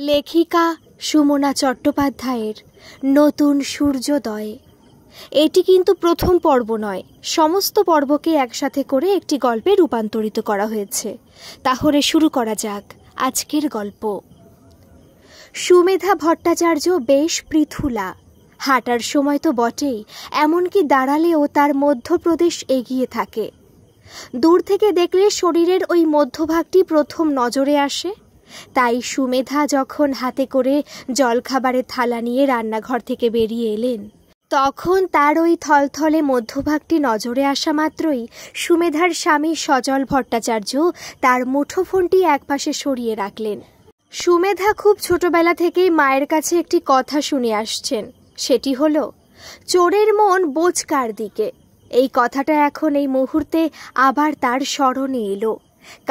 লেখিকা সুমনা চট্টোপাধ্যায়ের নতুন সূর্যোদয়। এটি কিন্তু প্রথম পর্ব নয়, সমস্ত পর্বকে একসাথে করে একটি গল্পে রূপান্তরিত করা হয়েছে। তাহলে শুরু করা যাক আজকের গল্প। সুমেধা ভট্টাচার্য বেশ পৃথুলা, হাঁটার সময় তো বটেই, এমনকি দাঁড়ালেও তার মধ্যপ্রদেশ এগিয়ে থাকে। দূর থেকে দেখলে শরীরের ওই মধ্যভাগটি প্রথম নজরে আসে। তাই সুমেধা যখন হাতে করে জলখাবারের থালা নিয়ে রান্নাঘর থেকে বেরিয়ে এলেন, তখন তার ওই থলথলে মধ্যভাগটি নজরে আসা মাত্রই সুমেধার স্বামী সজল ভট্টাচার্য তার মুঠোফোনটি একপাশে সরিয়ে রাখলেন। সুমেধা খুব ছোটবেলা থেকেই মায়ের কাছে একটি কথা শুনে আসছেন, সেটি হলো চোরের মন বোঝ কার দিকে। এই কথাটা এখন এই মুহূর্তে আবার তার স্মরণে এলো,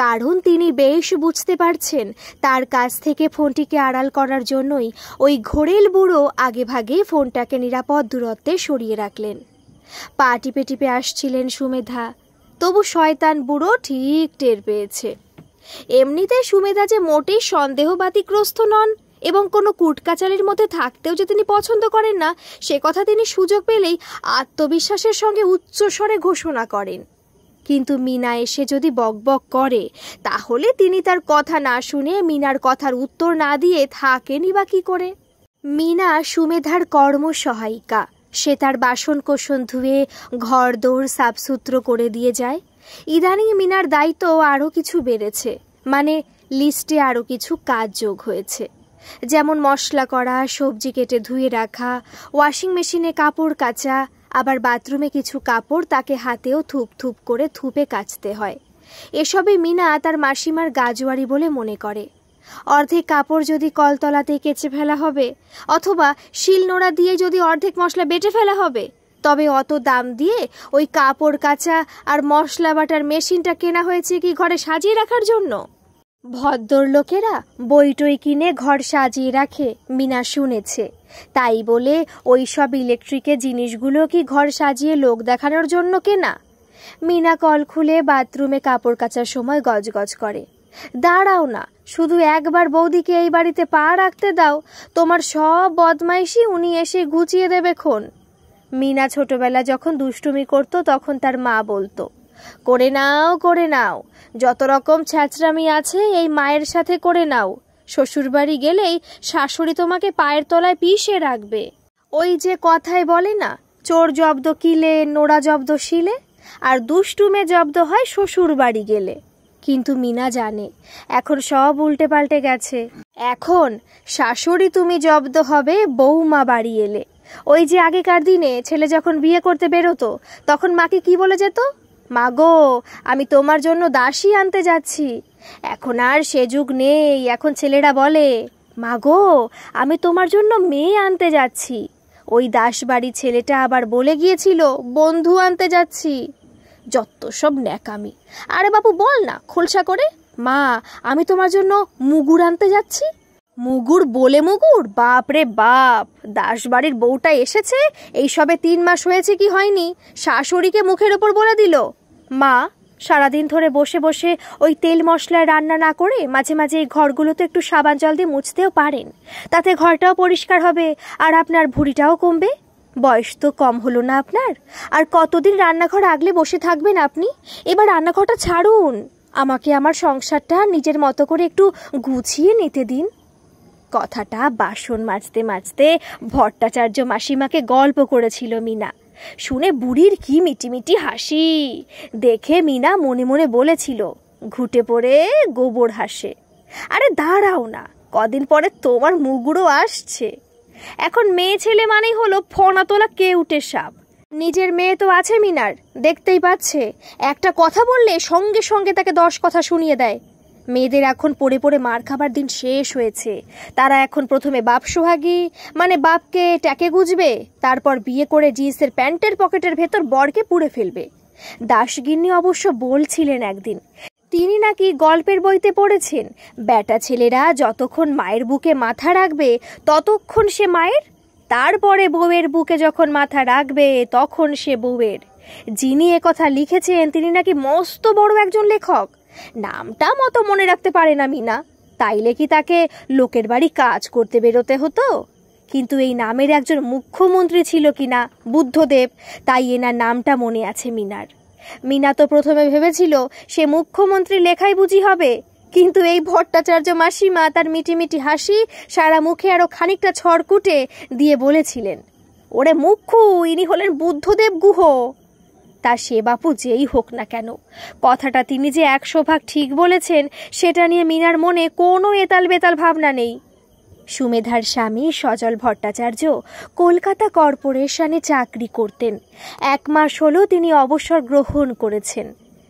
কারণ তিনি বেশ বুঝতে পারছেন তার কাছ থেকে ফোনটিকে আড়াল করার জন্যই ওই ঘোরেল বুড়ো আগেভাগে ফোনটাকে নিরাপদ দূরত্বে সরিয়ে রাখলেন। পা টিপে টিপে আসছিলেন সুমেধা, তবু শয়তান বুড়ো ঠিক টের পেয়েছে। এমনিতে সুমেধা যে মোটেই সন্দেহবাতিগ্রস্ত নন এবং কোনো কুটকাচালের মধ্যে থাকতেও যে তিনি পছন্দ করেন না, সে কথা তিনি সুযোগ পেলেই আত্মবিশ্বাসের সঙ্গে উচ্চস্বরে ঘোষণা করেন। কিন্তু মিনা এসে যদি বকবক করে, তাহলে তিনি তার কথা না শুনে মিনার কথার উত্তর না দিয়ে থাকেনই বা কী করে? মিনা সুমেধার কর্মসহায়িকা, সে তার বাসন কোসন ধুয়ে ঘর দৌড় সাফসুত্র করে দিয়ে যায়। ইদানিং মিনার দায়িত্ব আরও কিছু বেড়েছে, মানে লিস্টে আরও কিছু কাজ যোগ হয়েছে, যেমন মশলা করা, সবজি কেটে ধুয়ে রাখা, ওয়াশিং মেশিনে কাপড় কাচা, আবার বাথরুমে কিছু কাপড় তাকে হাতেও থুপ থুপ করে থুপে কাচতে হয়। এসবই মিনা তার মাসিমার গাজোয়ারি বলে মনে করে। অর্ধেক কাপড় যদি কলতলাতে কেচে ফেলা হবে, অথবা শিলনোড়া দিয়ে যদি অর্ধেক মশলা বেটে ফেলা হবে, তবে অত দাম দিয়ে ওই কাপড় কাচা আর মশলা বাটার মেশিনটা কেনা হয়েছে কি ঘরে সাজিয়ে রাখার জন্য? ভদ্রলোকেরা বইটই কিনে ঘর সাজিয়ে রাখে, মিনা শুনেছে। তাই বলে ওই সব ইলেকট্রিকের জিনিসগুলো কি ঘর সাজিয়ে লোক দেখানোর জন্য কেনা? মিনা কল খুলে বাথরুমে কাপড় কাচার সময় গজগজ করে, দাঁড়াও না, শুধু একবার বৌদিকে এই বাড়িতে পা রাখতে দাও, তোমার সব বদমাইশি উনি এসে গুছিয়ে দেবে খন। মিনা ছোটবেলা যখন দুষ্টুমি করত, তখন তার মা বলতো, করে নাও করে নাও, যত রকম ছ্যাঁচড়ামি আছে এই মায়ের সাথে করে নাও, শ্বশুরবাড়ি গেলেই শাশুড়ি তোমাকে পায়ের তলায় পিষে রাখবে। ওই যে কথায় বলে না, চোর জব্দ কিলে, নোড়া জব্দ শিলে, আর দুষ্টুমে জব্দ হয় শ্বশুর বাড়ি গেলে। কিন্তু মিনা জানে এখন সব উল্টে পাল্টে গেছে। এখন শাশুড়ি তুমি জব্দ হবে বৌমা বাড়ি এলে। ওই যে আগেকার দিনে ছেলে যখন বিয়ে করতে বেরোতো, তখন মাকে কি বলে যেত? মা গো, আমি তোমার জন্য দাসী আনতে যাচ্ছি। এখন আর সে যুগ নেই, এখন ছেলেরা বলে, মা গো, আমি তোমার জন্য মেয়ে আনতে যাচ্ছি। ওই দাসবাড়ি ছেলেটা আবার বলে গিয়েছিল, বন্ধু আনতে যাচ্ছি। যত সব ন্যাকামি। আরে বাবু বল না খোলসা করে, মা আমি তোমার জন্য মুগুর আনতে যাচ্ছি। মুগুর বলে মুগুর? বাপ রে বাপ, দাসবাড়ির বউটা এসেছে, এই সবে 3 মাস হয়েছে কি হয়নি, শাশুড়িকে মুখের ওপর বলে দিল। মা সারাদিন ধরে বসে বসে ওই তেল মশলায় রান্না না করে মাঝে মাঝে এই ঘরগুলোতে একটু সাবান জল দিয়ে মুছতেও পারেন, তাতে ঘরটাও পরিষ্কার হবে আর আপনার ভুঁড়িটাও কমবে। বয়স তো কম হলো না আপনার, আর কতদিন রান্নাঘর আগলে বসে থাকবেন আপনি? এবার রান্নাঘরটা ছাড়ুন, আমাকে আমার সংসারটা নিজের মতো করে একটু গুছিয়ে নিতে দিন। কথাটা বাসন মাজতে মাজতে ভট্টাচার্য মাসিমাকে গল্প করেছিল মিনা। শুনে বুড়ির কি মিটিমিটি হাসি দেখে মিনা মনে মনে বলেছিল, ঘুটে পড়ে গোবর হাসে। আরে দাঁড়াও না, কদিন পরে তোমার মুগুরও আসছে। এখন মেয়ে ছেলে মানেই হলো ফোনা তোলা কেউটে সাপ। নিজের মেয়ে তো আছে মিনার, দেখতেই পাচ্ছে, একটা কথা বললে সঙ্গে সঙ্গে তাকে 10 কথা শুনিয়ে দেয়। মেয়েদের এখন পড়ে পড়ে মার খাবার দিন শেষ হয়েছে। তারা এখন প্রথমে বাপ সোহাগী, মানে বাপকে ট্যাকে গুজবে, তারপর বিয়ে করে জিন্সের প্যান্টের পকেটের ভেতর বরকে পুড়ে ফেলবে। দাসগিন্নি অবশ্য বলছিলেন একদিন, তিনি নাকি গল্পের বইতে পড়েছেন, বেটা ছেলেরা যতক্ষণ মায়ের বুকে মাথা রাখবে ততক্ষণ সে মায়ের, তারপরে বউয়ের বুকে যখন মাথা রাখবে তখন সে বউয়ের। যিনি একথা লিখেছেন তিনি নাকি মস্ত বড় একজন লেখক, নামটা মতো মনে রাখতে পারে না মিনা। তাইলে কি তাকে লোকের বাড়ি কাজ করতে বেরোতে হতো? কিন্তু এই নামের একজন মুখ্যমন্ত্রী ছিল কিনা, বুদ্ধদেব, তাই এনার নামটা মনে আছে মিনার। মিনা তো প্রথমে ভেবেছিল সে মুখ্যমন্ত্রী লেখাই বুঝি হবে, কিন্তু এই ভট্টাচার্য মাসিমা তার মিটিমিটি হাসি সারা মুখে আরো খানিকটা ছড়কুটে দিয়ে বলেছিলেন, ওরে মুখ্যু, ইনি হলেন বুদ্ধদেব গুহ। তা সে বাপু যেই হোক না কেন, কথাটা তিনি যে 100 ভাগ ঠিক বলেছেন সেটা নিয়ে মিনার মনে কোনো এতাল বেতাল ভাবনা নেই। সুমেধার স্বামী সজল ভট্টাচার্য কলকাতা কর্পোরেশনে চাকরি করতেন। 1 মাস হলো তিনি অবসর গ্রহণ করেছেন।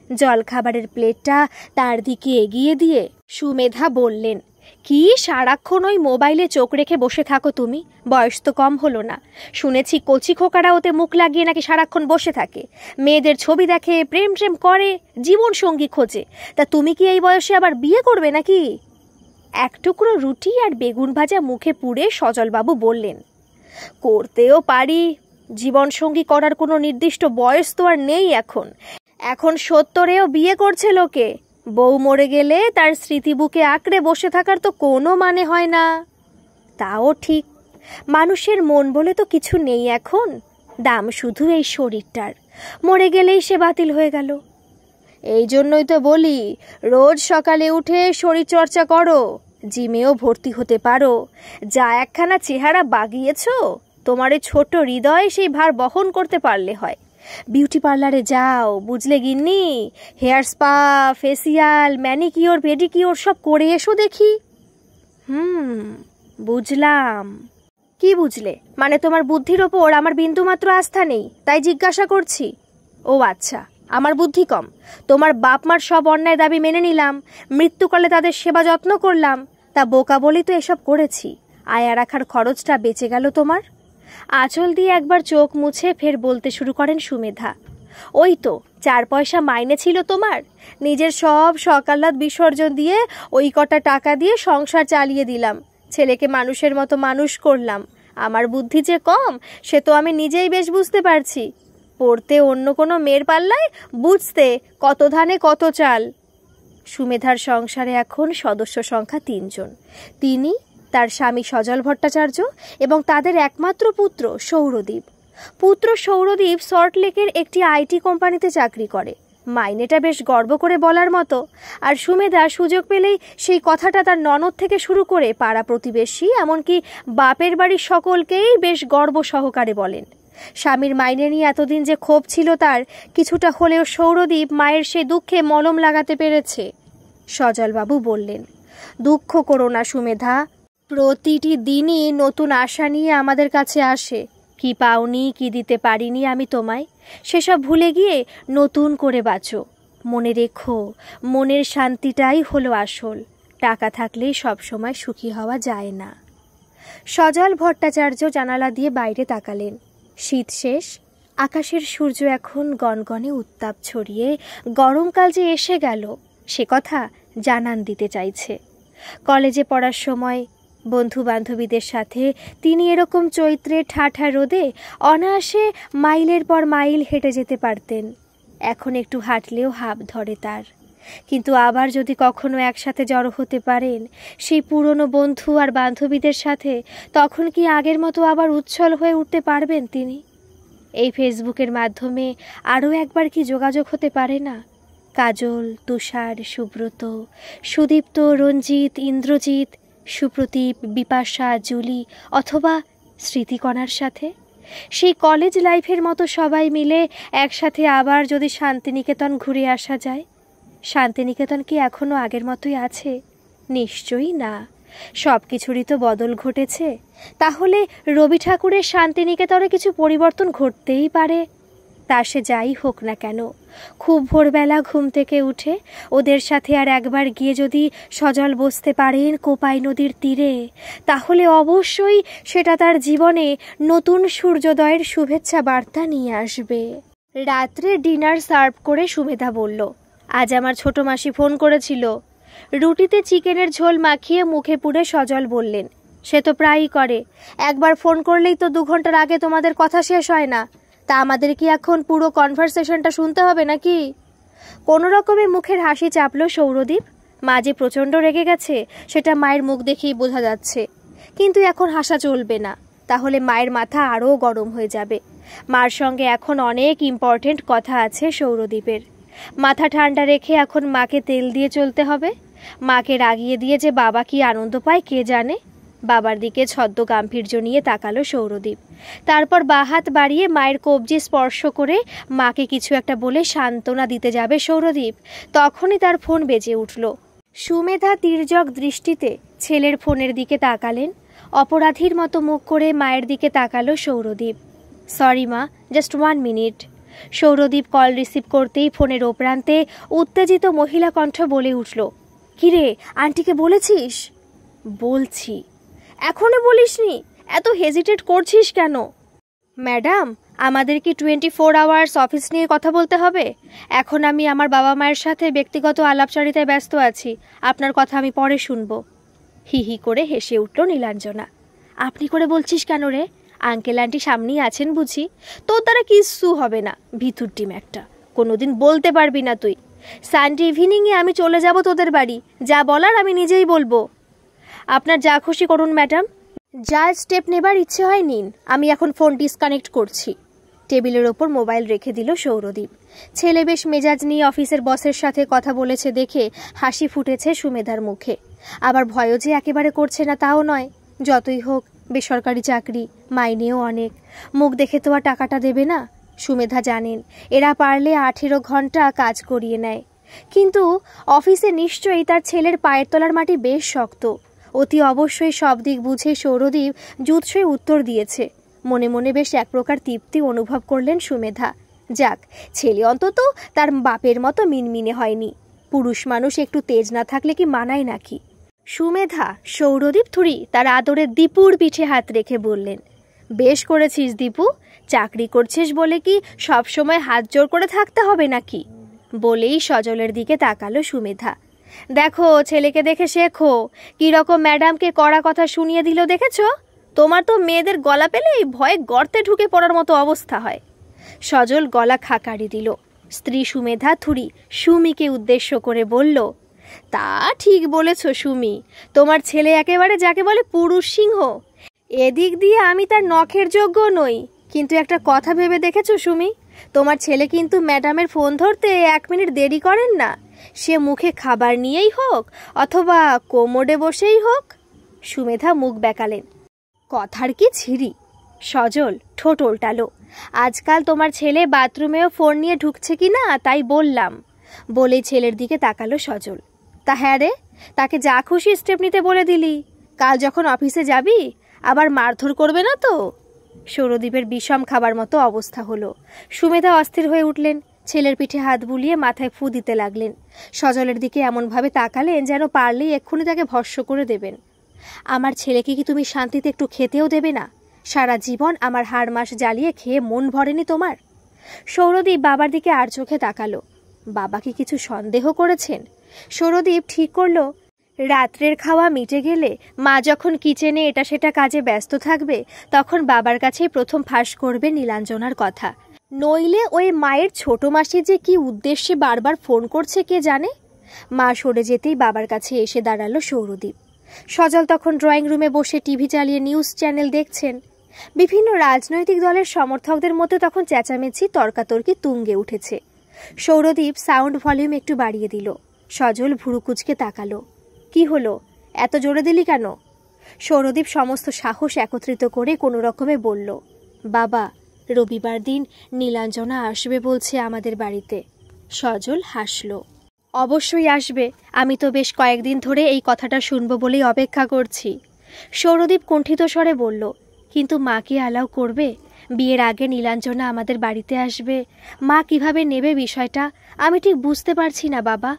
জলখাবারের প্লেটটা তার দিকে এগিয়ে দিয়ে সুমেধা বললেন, কি সারাক্ষণ ওই মোবাইলে চোখ রেখে বসে থাকো তুমি? বয়স তো কম হলো না। শুনেছি কচি খোকারা ওতে মুখ লাগিয়ে নাকি সারাক্ষণ বসে থাকে, মেয়েদের ছবি দেখে, প্রেম ট্রেম করে, জীবন সঙ্গী খোঁজে। তা তুমি কি এই বয়সে আবার বিয়ে করবে নাকি? 1 টুকরো রুটি আর বেগুন ভাজা মুখে পুড়ে সজলবাবু বললেন, করতেও পারি, জীবন সঙ্গী করার কোনো নির্দিষ্ট বয়স তো আর নেই এখন। এখন 70-এও বিয়ে করছে লোকে। বউ মরে গেলে তার স্মৃতি বুকে আঁকড়ে বসে থাকার তো কোনো মানে হয় না। তাও ঠিক, মানুষের মন বলে তো কিছু নেই এখন, দাম শুধু এই শরীরটার, মরে গেলেই সে বাতিল হয়ে গেল। এই জন্যই তো বলি, রোজ সকালে উঠে শরীরচর্চা করো, জিমেও ভর্তি হতে পারো। যা একখানা চেহারা বাগিয়েছ, তোমার এই ছোট হৃদয় সেই ভার বহন করতে পারলে হয়। বিউটি পার্লারে যাও, বুঝলে গিন্নি, hair spa, facial, manicure, pedicure সব করে এসো দেখি। বুঝলাম। কি বুঝলে? মানে তোমার বুদ্ধির ওপর আমার বিন্দুমাত্র আস্থা নেই, তাই জিজ্ঞাসা করছি। ও আচ্ছা, আমার বুদ্ধি কম। তোমার বাপ মার সব অন্যায় দাবি মেনে নিলাম, মৃত্যুকালে তাদের সেবা যত্ন করলাম, তা বোকা বলেই তো এসব করেছি। আয়া রাখার খরচটা বেঁচে গেল তোমার। আঁচল দিয়ে একবার চোখ মুছে ফের বলতে শুরু করেন সুমেধা, ওই তো 4 পয়সা মাইনে ছিল তোমার, নিজের সব সকালাত বিসর্জন দিয়ে ওই কটা টাকা দিয়ে সংসার চালিয়ে দিলাম, ছেলেকে মানুষের মতো মানুষ করলাম। আমার বুদ্ধি যে কম সে তো আমি নিজেই বেশ বুঝতে পারছি। পড়তে অন্য কোনো মেয়ের পাল্লায়, বুঝতে কত ধানে কত চাল। সুমেধার সংসারে এখন সদস্য সংখ্যা 3 জন। তিনি, তার স্বামী সজল ভট্টাচার্য এবং তাদের একমাত্র পুত্র সৌরদীপ। পুত্র সৌরদীপ সল্টলেকের একটি আইটি কোম্পানিতে চাকরি করে। মাইনেটা বেশ গর্ব করে বলার মতো। আর সুমেধা সুযোগ পেলেই সেই কথাটা তার ননদ থেকে শুরু করে পাড়া প্রতিবেশী, এমনকি বাপের বাড়ির সকলকেই বেশ গর্ব সহকারে বলেন। স্বামীর মাইনে নিয়ে এতদিন যে ক্ষোভ ছিল তার, কিছুটা হলেও সৌরদীপ মায়ের সে দুঃখে মলম লাগাতে পেরেছে। সজলবাবু বললেন, দুঃখ করো না সুমেধা, প্রতিটি দিনই নতুন আশা নিয়ে আমাদের কাছে আসে। কি পাওনি, কি দিতে পারিনি আমি তোমায়, সেসব ভুলে গিয়ে নতুন করে বাঁচো। মনে রেখো, মনের শান্তিটাই হলো আসল। টাকা থাকলেই সবসময় সুখী হওয়া যায় না। সজল ভট্টাচার্য জানালা দিয়ে বাইরে তাকালেন। শীত শেষ, আকাশের সূর্য এখন গনগনে উত্তাপ ছড়িয়ে গরমকাল যে এসে গেল সে কথা জানান দিতে চাইছে। কলেজে পড়ার সময় বন্ধু বান্ধবীদের সাথে তিনি এরকম চৈত্রে ঠাঠা রোদে অনায়াসে মাইলের পর মাইল হেঁটে যেতে পারতেন। এখন একটু হাঁটলেও হাঁপ ধরে তার। কিন্তু আবার যদি কখনো একসাথে জড়ো হতে পারেন সেই পুরনো বন্ধু আর বান্ধবীদের সাথে, তখন কি আগের মতো আবার উচ্ছল হয়ে উঠতে পারবেন তিনি? এই ফেসবুকের মাধ্যমে আরও একবার কি যোগাযোগ হতে পারে না কাজল, তুষার, সুব্রত, সুদীপ্ত, রঞ্জিত, ইন্দ্রজিৎ, সুপ্রদীপ, বিপাশা, জুলি অথবা স্মৃতিকণার সাথে? সেই কলেজ লাইফের মতো সবাই মিলে একসাথে আবার যদি শান্তিনিকেতন ঘুরে আসা যায়। শান্তিনিকেতন কি এখনো আগের মতোই আছে? নিশ্চয়ই না, সব কিছুরই তো বদল ঘটেছে। তাহলে রবি ঠাকুরের শান্তিনিকেতনে কিছু পরিবর্তন ঘটতেই পারে। তা সে যাই হোক না কেন, খুব ভোরবেলা ঘুম থেকে উঠে ওদের সাথে আর একবার গিয়ে যদি সজল বসতে পারেন কোপাই নদীর তীরে, তাহলে অবশ্যই সেটা তার জীবনে নতুন সূর্যোদয়ের শুভেচ্ছা বার্তা নিয়ে আসবে। রাত্রে ডিনার সার্ভ করে সুমেধা বলল, আজ আমার ছোট মাসি ফোন করেছিল। রুটিতে চিকেনের ঝোল মাখিয়ে মুখে পুড়ে সজল বললেন, সে তো প্রায়ই করে, একবার ফোন করলেই তো 2 ঘন্টার আগে তোমাদের কথা শেষ হয় না। তা আমাদের কি এখন পুরো কনভারসেশনটা শুনতে হবে নাকি? কোনো রকমে মুখের হাসি চাপল সৌরদীপ। মা যে প্রচণ্ড রেগে গেছে সেটা মায়ের মুখ দেখেই বোঝা যাচ্ছে। কিন্তু এখন হাসা চলবে না, তাহলে মায়ের মাথা আরও গরম হয়ে যাবে। মার সঙ্গে এখন অনেক ইম্পর্টেন্ট কথা আছে সৌরদীপের। মাথা ঠান্ডা রেখে এখন মাকে তেল দিয়ে চলতে হবে। মাকে রাগিয়ে দিয়ে যে বাবা কি আনন্দ পায় কে জানে। বাবার দিকে ছদ্ম গাম্ভীর্য নিয়ে তাকালো সৌরদীপ। তারপর বাঁ হাত বাড়িয়ে মায়ের কবজি স্পর্শ করে মাকে কিছু একটা বলে সান্ত্বনা দিতে যাবে সৌরদীপ, তখনই তার ফোন বেজে উঠল। সুমেধা তির্যক দৃষ্টিতে ছেলের ফোনের দিকে তাকালেন। অপরাধীর মতো মুখ করে মায়ের দিকে তাকালো সৌরদীপ। সরি মা, just 1 minute. Sourodip call receive করতেই ফোনের ওপ্রান্তে উত্তেজিত মহিলা কণ্ঠ বলে উঠল, কিরে আন্টিকে বলেছিস? বলছি। এখনো বলিসনি? এত হেজিটেট করছিস কেন? ম্যাডাম, আমাদের কি 24 আওয়ার্স অফিস নিয়ে কথা বলতে হবে? এখন আমি আমার বাবা মায়ের সাথে ব্যক্তিগত আলাপচারিতায় ব্যস্ত আছি, আপনার কথা আমি পরে শুনবো। হি হি করে হেসে উঠল নীলাঞ্জনা। আপনি করে বলছিস কেন রে? আঙ্কেল আন্টি সামনেই আছেন বুঝি? তোর দ্বারা কিচ্ছু হবে না, ভিতুর টিম একটা। কোনোদিন বলতে পারবি না তুই। সানডে ইভিনিংয়ে আমি চলে যাব তোদের বাড়ি, যা বলার আমি নিজেই বলবো। আপনার যা খুশি করুন ম্যাডাম, যা স্টেপ নেবার ইচ্ছে হয় নিন, আমি এখন ফোন ডিসকানেক্ট করছি। টেবিলের ওপর মোবাইল রেখে দিল সৌরদীপ। ছেলে বেশ মেজাজ নিয়ে অফিসের বসের সাথে কথা বলেছে দেখে হাসি ফুটেছে সুমেধার মুখে। আবার ভয়ও যে একেবারে করছে না তাও নয়। যতই হোক বেসরকারি চাকরি, মাইনেও অনেক, মুখ দেখে তো আর টাকাটা দেবে না। সুমেধা জানেন এরা পারলে 18 ঘন্টা কাজ করিয়ে নেয়। কিন্তু অফিসে নিশ্চয়ই তার ছেলের পায়ের তলার মাটি বেশ শক্ত। অতি অবশ্যই সব দিক বুঝে সৌরদীপ জুৎসই উত্তর দিয়েছে। মনে মনে বেশ এক প্রকার তৃপ্তি অনুভব করলেন সুমেধা। যাক, ছেলে অন্তত তার বাপের মতো মিনমিনে হয়নি। পুরুষ মানুষ একটু তেজ না থাকলে কি মানায় নাকি? সুমেধা সৌরদীপ থুড়ি তার আদরের দীপুর পিঠে হাত রেখে বললেন, বেশ করেছিস দীপু, চাকরি করছিস বলে কি সব সময় হাত জোর করে থাকতে হবে নাকি? বলেই সজলের দিকে তাকালো সুমেধা। দেখো ছেলেকে দেখে শেখো, কিরকম ম্যাডামকে কড়া কথা শুনিয়ে দিল দেখেছো? তোমার তো মেয়েদের গলা পেলেই ভয়ে গর্তে ঢুকে পড়ার মতো অবস্থা হয়। সজল গলা খাকারি দিল। স্ত্রী সুমেধা থুড়ি সুমিকে উদ্দেশ্য করে বলল, তা ঠিক বলেছ সুমি, তোমার ছেলে একেবারে যাকে বলে পুরুষ সিংহ। এদিক দিয়ে আমি তার নখের যোগ্য নই, কিন্তু একটা কথা ভেবে দেখেছো সুমি, তোমার ছেলে কিন্তু ম্যাডামের ফোন ধরতে 1 মিনিট দেরি করেন না। সে মুখে খাবার নিয়েই হোক অথবা কোমোডে বসেই হোক। সুমেধা মুখ বেঁকালেন। কথার কি ছিরি? সজল ঠোঁট ওল্টালো। আজকাল তোমার ছেলে বাথরুমেও ফোন নিয়ে ঢুকছে কি না তাই বললাম। বলেই ছেলের দিকে তাকালো সজল। তা হ্যাঁ রে, তাকে যা খুশি স্টেপ নিতে বলে দিলি। কাল যখন অফিসে যাবি আবার মারধর করবে না তো? সৌরদীপের বিষম খাবার মতো অবস্থা হলো। সুমেধা অস্থির হয়ে উঠলেন। ছেলের পিঠে হাত বুলিয়ে মাথায় ফু দিতে লাগলেন। সজলের দিকে এমনভাবে তাকালেন যেন পারলেই এক্ষুনি তাকে ভস্ম করে দেবেন। আমার ছেলেকে কি তুমি শান্তিতে একটু খেতেও দেবে না? সারা জীবন আমার হাড় মাস জ্বালিয়ে খেয়ে মন ভরেনি তোমার? সৌরদীপ বাবার দিকে আর চোখে তাকালো। বাবা কি কিছু সন্দেহ করেছেন? সৌরদীপ ঠিক করলো রাত্রের খাওয়া মিটে গেলে মা যখন কিচেনে এটা সেটা কাজে ব্যস্ত থাকবে তখন বাবার কাছেই প্রথম ফাঁস করবে নীলাঞ্জনার কথা। নইলে ওই মায়ের ছোট মাসি যে কি উদ্দেশ্যে বারবার ফোন করছে কে জানে। মা সরে যেতেই বাবার কাছে এসে দাঁড়ালো সৌরদীপ। সজল তখন ড্রয়িং রুমে বসে টিভি চালিয়ে নিউজ চ্যানেল দেখছেন। বিভিন্ন রাজনৈতিক দলের সমর্থকদের মধ্যে তখন চেঁচামেচি তর্কাতর্কি তুঙ্গে উঠেছে। সৌরদীপ সাউন্ড ভলিউম একটু বাড়িয়ে দিল। সজল ভুরু কুঁচকে তাকালো। কি হলো, এত জোরে দিলি কেন? সৌরদীপ সমস্ত সাহস একত্রিত করে কোনো রকমে বলল, বাবা, রবিবার দিন নীলাঞ্জনা আসবে বলছে আমাদের বাড়িতে। সজল হাসল। অবশ্যই আসবে, আমি তো বেশ কয়েকদিন ধরে এই কথাটা শুনবো বলেই অপেক্ষা করছি। সৌরদীপ কুণ্ঠিত স্বরে বলল, কিন্তু মা কি অ্যালাউ করবে? বিয়ের আগে নীলাঞ্জনা আমাদের বাড়িতে আসবে, মা কিভাবে নেবে বিষয়টা আমি ঠিক বুঝতে পারছি না বাবা।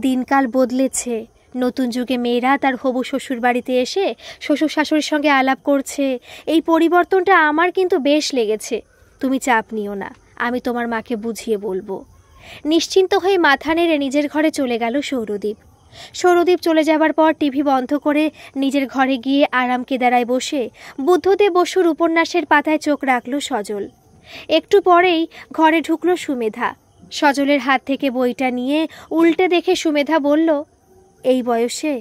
দিনকাল বদলেছে, নতুন যুগে মেয়েরা তার হবু শ্বশুর বাড়িতে এসে শ্বশুর শাশুড়ির সঙ্গে আলাপ করছে। এই পরিবর্তনটা আমার কিন্তু বেশ লেগেছে। তুমি চাপ নিও না, আমি তোমার মাকে বুঝিয়ে বলবো। নিশ্চিন্ত হয়ে মাথা নেড়ে নিজের ঘরে চলে গেল সৌরদীপ। সৌরদীপ চলে যাবার পর টিভি বন্ধ করে নিজের ঘরে গিয়ে আরাম কেদারায় বসে বুদ্ধদেব বসুর উপন্যাসের পাতায় চোখ রাখল সজল। একটু পরেই ঘরে ঢুকল সুমেধা। সজলের হাত থেকে বইটা নিয়ে উল্টে দেখে সুমেধা বলল, এই বয়সে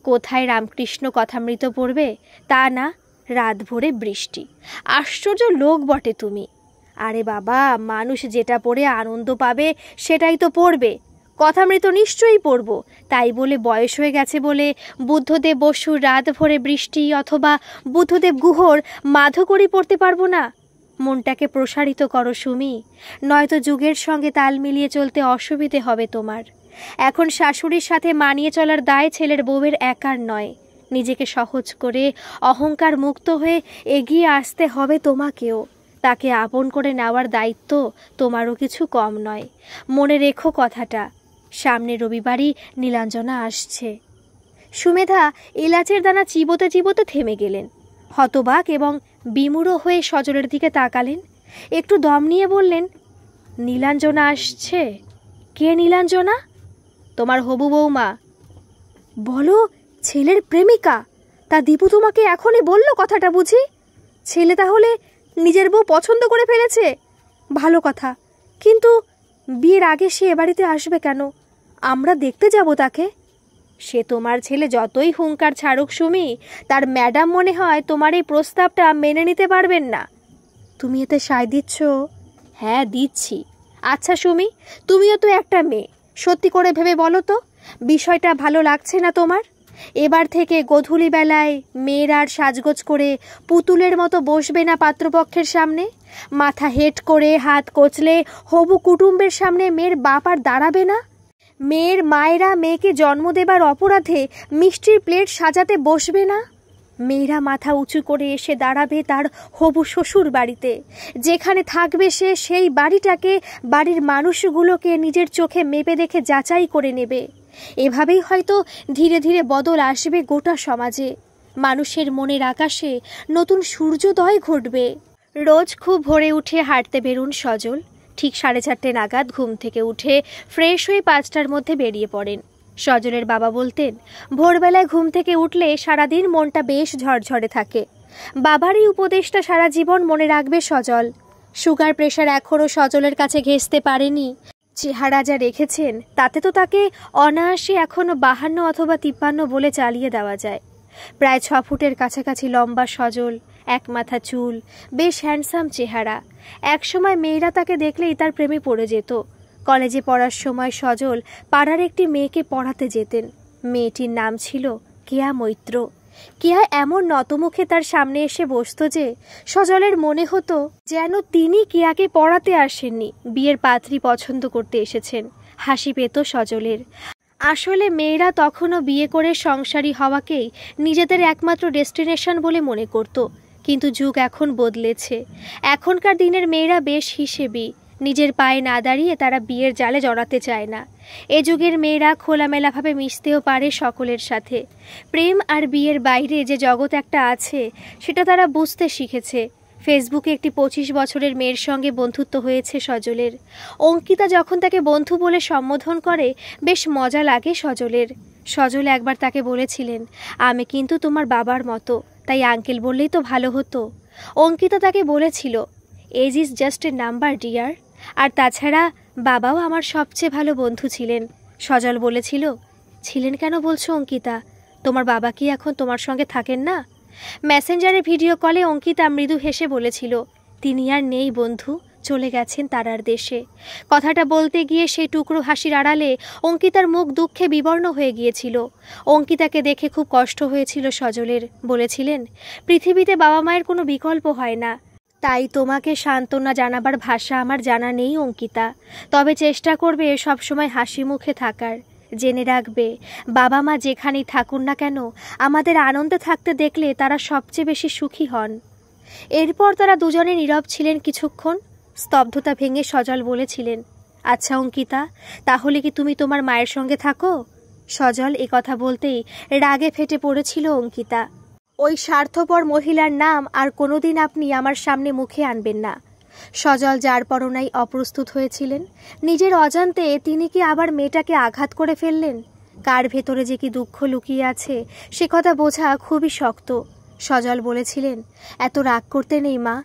কোথায় রামকৃষ্ণ কথামৃত পড়বে, তা না রাত ভরে বৃষ্টি। আশ্চর্য লোক বটে তুমি। আরে বাবা, মানুষ যেটা পড়ে আনন্দ পাবে সেটাই তো পড়বে। কথামৃত নিশ্চয়ই পড়ব, তাই বলে বয়স হয়ে গেছে বলে বুদ্ধদেব বসুর রাত ভরে বৃষ্টি অথবা বুদ্ধদেব গুহর মাধকরী পড়তে পারবো না? মনটাকে প্রসারিত করো সুমি, নয়তো যুগের সঙ্গে তাল মিলিয়ে চলতে অসুবিধে হবে তোমার। এখন শাশুড়ির সাথে মানিয়ে চলার দায় ছেলের বউয়ের একার নয়। নিজেকে সহজ করে অহংকার মুক্ত হয়ে এগিয়ে আসতে হবে তোমাকেও। তাকে আপন করে নেওয়ার দায়িত্ব তোমারও কিছু কম নয়। মনে রেখো কথাটা। সামনে রবিবারই নীলাঞ্জনা আসছে। সুমেধা এলাচের দানা চিবোতে চিবোতে থেমে গেলেন। হতবাক এবং বিমূঢ় হয়ে সজলের দিকে তাকালেন। একটু দম নিয়ে বললেন, নীলাঞ্জনা আসছে? কে নীলাঞ্জনা? তোমার হবু বৌমা। বলো, ছেলের প্রেমিকা? তা দীপু তোমাকে এখনই বলল কথাটা বুঝি? ছেলে তাহলে নিজের বউ পছন্দ করে ফেলেছে? ভালো কথা, কিন্তু বিয়ের আগে সে এ বাড়িতে আসবে কেন? আমরা দেখতে যাব তাকে। সে তোমার ছেলে যতই হুঙ্কার ছাড়ুক সুমি, তার ম্যাডাম মনে হয় তোমার এই প্রস্তাবটা মেনে নিতে পারবেন না। তুমি এতে সায় দিচ্ছ? হ্যাঁ, দিচ্ছি। আচ্ছা সুমি, তুমিও তো একটা মেয়ে, সত্যি করে ভেবে বলো তো, বিষয়টা ভালো লাগছে না তোমার? এবার থেকে গোধূলি বেলায় মেয়ের আর সাজগোজ করে পুতুলের মতো বসবে না পাত্রপক্ষের সামনে? মাথা হেট করে হাত কচলে হবু কুটুম্বের সামনে মেয়ের বাপ আর দাঁড়াবে না? মেয়ের মায়েরা মেয়েকে জন্ম দেবার অপরাধে মিষ্টির প্লেট সাজাতে বসবে না? মেয়েরা মাথা উঁচু করে এসে দাঁড়াবে তার হবু শ্বশুর বাড়িতে, যেখানে থাকবে সে সেই বাড়িটাকে, বাড়ির মানুষগুলোকে নিজের চোখে মেপে দেখে যাচাই করে নেবে। এভাবেই হয়তো ধীরে ধীরে বদল আসবে গোটা সমাজে। মানুষের মনের আকাশে নতুন সূর্যোদয় ঘটবে। রোজ খুব ভোরে উঠে হাঁটতে বেরুন সজল। ঠিক 4:30 নাগাদ ঘুম থেকে উঠে ফ্রেশ হয়ে 5টার মধ্যে বেরিয়ে পড়েন। সজলের বাবা বলতেন, ভোরবেলায় ঘুম থেকে উঠলে সারাদিন মনটা বেশ ঝরঝরে থাকে। বাবার এই উপদেশটা সারা জীবন মনে রাখবে সজল। সুগার প্রেশার এখনও সজলের কাছে ঘেঁষতে পারেনি। চেহারা যা রেখেছেন তাতে তো তাকে অনায়াসে এখনও 52 অথবা 53 বলে চালিয়ে দেওয়া যায়। প্রায় 6 ফুটের কাছাকাছি লম্বা সজল, এক মাথা চুল, বেশ হ্যান্ডসাম চেহারা। একসময় মেয়েরা তাকে দেখলেই তার প্রেমে পড়ে যেত। কলেজে পড়ার সময় সজল পাড়ার একটি মেয়েকে পড়াতে যেতেন। মেয়েটির নাম ছিল কেয়া মৈত্র। কেয়া এমন নতমুখে তার সামনে এসে বসত যে সজলের মনে হতো যেন তিনি কেয়াকে পড়াতে আসেননি, বিয়ের পাত্রী পছন্দ করতে এসেছেন। হাসি পেত সজলের। আসলে মেয়েরা তখনও বিয়ে করে সংসারী হওয়াকেই নিজেদের একমাত্র ডেস্টিনেশন বলে মনে করত। কিন্তু যুগ এখন বদলেছে। এখনকার দিনের মেয়েরা বেশ হিসেবি। নিজের পায়ে না দাঁড়িয়ে তারা বিয়ের জালে জড়াতে চায় না। এ যুগের মেয়েরা খোলামেলাভাবে মিশতেও পারে সকলের সাথে। প্রেম আর বিয়ের বাইরে যে জগৎ একটা আছে সেটা তারা বুঝতে শিখেছে। ফেসবুকে একটি 25 বছরের মেয়ের সঙ্গে বন্ধুত্ব হয়েছে সজলের। অঙ্কিতা যখন তাকে বন্ধু বলে সম্বোধন করে বেশ মজা লাগে সজলের। সজল একবার তাকে বলেছিলেন, আমি কিন্তু তোমার বাবার মতো, তাই আঙ্কেল বললেই তো ভালো হতো। অঙ্কিতা তাকে বলেছিল, age is just a number dear. আর তাছাড়া বাবাও আমার সবচেয়ে ভালো বন্ধু ছিলেন। সজল বলেছিল, ছিলেন কেন বলছো অঙ্কিতা? তোমার বাবা কি এখন তোমার সঙ্গে থাকেন না? মেসেঞ্জারে ভিডিও কলে অঙ্কিতা মৃদু হেসে বলেছিল, তিনি আর নেই বন্ধু, চলে গেছেন তারার দেশে। কথাটা বলতে গিয়ে সেই টুকরো হাসির আড়ালে অঙ্কিতার মুখ দুঃখে বিবর্ণ হয়ে গিয়েছিল। অঙ্কিতাকে দেখে খুব কষ্ট হয়েছিল সজলের। বলেছিলেন, পৃথিবীতে বাবা মায়ের কোনো বিকল্প হয় না, তাই তোমাকে সান্ত্বনা জানাবার ভাষা আমার জানা নেই অঙ্কিতা। তবে চেষ্টা করবে সবসময় হাসি মুখে থাকার। জেনে রাখবে, বাবা মা যেখানেই থাকুন না কেন আমাদের আনন্দে থাকতে দেখলে তারা সবচেয়ে বেশি সুখী হন। এরপর তারা দুজনে নীরব ছিলেন কিছুক্ষণ। স্তব্ধতা ভেঙে সজল বলেছিলেন, আচ্ছা অঙ্কিতা, তাহলে কি তুমি তোমার মায়ের সঙ্গে থাকো? সজল কথা বলতেই রাগে ফেটে পড়েছিল অঙ্কিতা। ওই স্বার্থপর মহিলার নাম আর কোনোদিন আপনি আমার সামনে মুখে আনবেন না। সজল যার পরনাই অপ্রস্তুত হয়েছিলেন। নিজের অজান্তে তিনি কি আবার মেয়েটাকে আঘাত করে ফেললেন? কার ভেতরে যে কি দুঃখ লুকিয়ে আছে সে কথা বোঝা খুবই শক্ত। সজল বলেছিলেন, এত রাগ করতে নেই মা,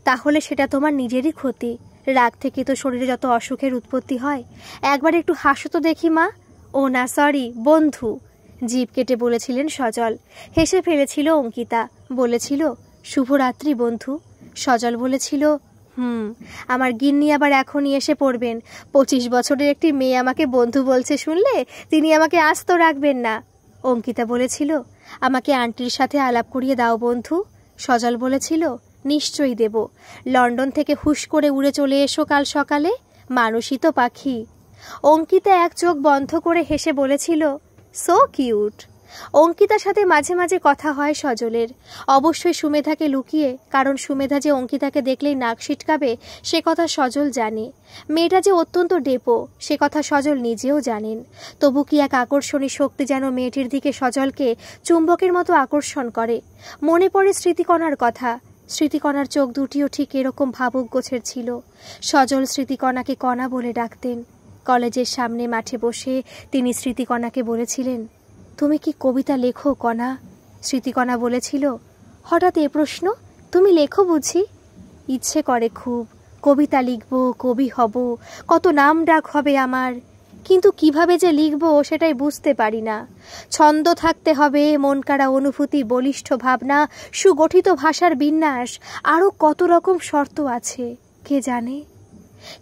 তাহলে সেটা তোমার নিজেরই ক্ষতি। রাগ থেকে তো শরীরে যত অসুখের উৎপত্তি হয়। একবার একটু হাসো তো দেখি মা। ও না, সরি, বন্ধু। জিভ কেটে বলেছিলেন সজল। হেসে ফেলেছিল অঙ্কিতা, বলেছিল শুভরাত্রি বন্ধু। সজল বলেছিল আমার গিন্নি আবার এখনই এসে পড়বেন। 25 বছরের একটি মেয়ে আমাকে বন্ধু বলছে শুনলে তিনি আমাকে আস্ত রাখবেন না। অঙ্কিতা বলেছিল আমাকে আন্টির সাথে আলাপ করিয়ে দাও বন্ধু। সজল বলেছিল নিশ্চয়ই দেব। লন্ডন থেকে হুশ করে উড়ে চলে এসো কাল সকালে, মানুষই তো পাখি। অঙ্কিতা এক চোখ বন্ধ করে হেসে বলেছিল সো কিউট। অঙ্কিতার সাথে মাঝে মাঝে কথা হয় সজলের, অবশ্যই সুমেধাকে লুকিয়ে, কারণ সুমেধা যে অঙ্কিতাকে দেখলেই নাক সিটকাবে সে কথা সজল জানে। মেয়েটা যে অত্যন্ত ডেপো সে কথা সজল নিজেও জানেন। তবু কি এক আকর্ষণী শক্তি যেন মেয়েটির দিকে সজলকে চুম্বকের মতো আকর্ষণ করে। মনে পড়ে স্মৃতিকণার কথা। স্মৃতিকণার চোখ দুটিও ঠিক এরকম ভাবুক গোছের ছিল। সজল স্মৃতিকণাকে কণা বলে ডাকতেন। কলেজের সামনে মাঠে বসে তিনি স্মৃতিকণাকে বলেছিলেন তুমি কি কবিতা লেখো কণা? স্মৃতিকণা বলেছিল হঠাৎ এ প্রশ্ন, তুমি লেখো বুঝি? ইচ্ছে করে খুব, কবিতা লিখব, কবি হব, কত নাম ডাক হবে আমার, কিন্তু কিভাবে যে লিখব সেটাই বুঝতে পারি না। ছন্দ থাকতে হবে, মন কাড়া অনুভূতি, বলিষ্ঠ ভাবনা, সুগঠিত ভাষার বিন্যাস, আরও কত রকম শর্ত আছে কে জানে।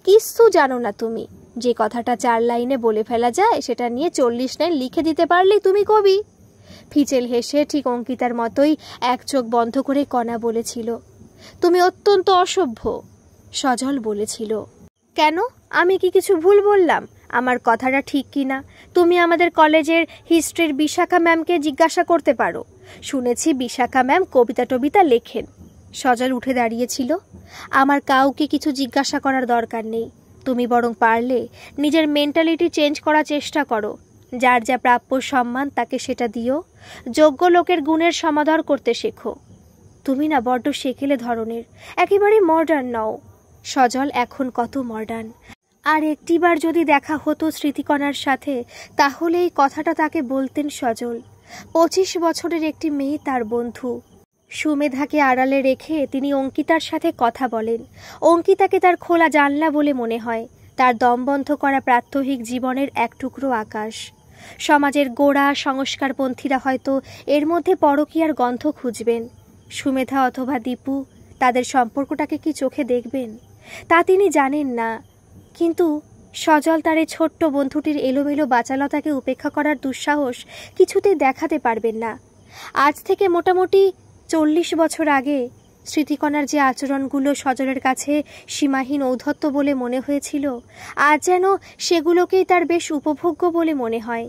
কিচ্ছু জানো না তুমি। যে কথাটা 4 লাইনে বলে ফেলা যায় সেটা নিয়ে 40 লাইন লিখে দিতে পারলেই তুমি কবি। ফিচেল হেসে ঠিক অঙ্কিতার মতোই এক চোখ বন্ধ করে কণা বলেছিল তুমি অত্যন্ত অসভ্য। সজল বলেছিল কেন, আমি কি কিছু ভুল বললাম? আমার কথাটা ঠিক কি না তুমি আমাদের কলেজের হিস্ট্রির বিশাখা ম্যামকে জিজ্ঞাসা করতে পারো। শুনেছি বিশাখা ম্যাম কবিতা টবিতা লেখেন। সজল উঠে দাঁড়িয়েছিল। আমার কাউকে কিছু জিজ্ঞাসা করার দরকার নেই। তুমি বরং পারলে নিজের মেন্টালিটি চেঞ্জ করার চেষ্টা করো। যার যা প্রাপ্য সম্মান তাকে সেটা দিও। যোগ্য লোকের গুণের সমাদর করতে শেখো। তুমি না বড্ড সেকেলে ধরনের, একেবারে মডার্ন নও। সজল এখন কত মডার্ন। আর একটিবার যদি দেখা হতো স্মৃতিকণার সাথে তাহলে এই কথাটা তাকে বলতেন সজল। 25 বছরের একটি মেয়ে তার বন্ধু। সুমেধাকে আড়ালে রেখে তিনি অঙ্কিতার সাথে কথা বলেন। অঙ্কিতাকে তার খোলা জানলা বলে মনে হয়, তার দমবন্ধ করা প্রাত্যহিক জীবনের এক টুকরো আকাশ। সমাজের গোড়া সংস্কারপন্থীরা হয়তো এর মধ্যে পরকীয়ার গন্ধ খুঁজবেন। সুমেধা অথবা দীপু তাদের সম্পর্কটাকে কি চোখে দেখবেন তা তিনি জানেন না। কিন্তু সজল তার এই ছোট্ট বন্ধুটির এলোমেলো বাচালতাকে উপেক্ষা করার দুঃসাহস কিছুতেই দেখাতে পারবেন না। আজ থেকে মোটামুটি 40 বছর আগে স্মৃতিকণার যে আচরণগুলো সজলের কাছে সীমাহীন ঔদ্ধত্য বলে মনে হয়েছিল, আজ যেন সেগুলোকেই তার বেশ উপভোগ্য বলে মনে হয়।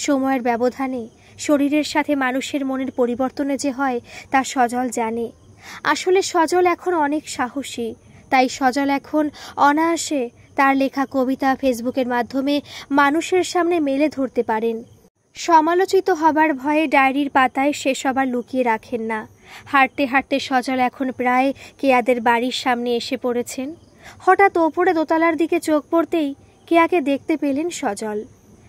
সময়ের ব্যবধানে শরীরের সাথে মানুষের মনের পরিবর্তনে যে হয় তা সজল জানে। আসলে সজল এখন অনেক সাহসী, তাই সজল এখন অনায়াসে তার লেখা কবিতা ফেসবুকের মাধ্যমে মানুষের সামনে মেলে ধরতে পারেন। সমালোচিত হবার ভয়ে ডায়েরির পাতায় সে সবার লুকিয়ে রাখেন না। হাঁটতে হাঁটতে সজল এখন প্রায় কেয়াদের বাড়ির সামনে এসে পড়েছেন। হঠাৎ ওপরে দোতলার দিকে চোখ পড়তেই কেয়াকে দেখতে পেলেন সজল।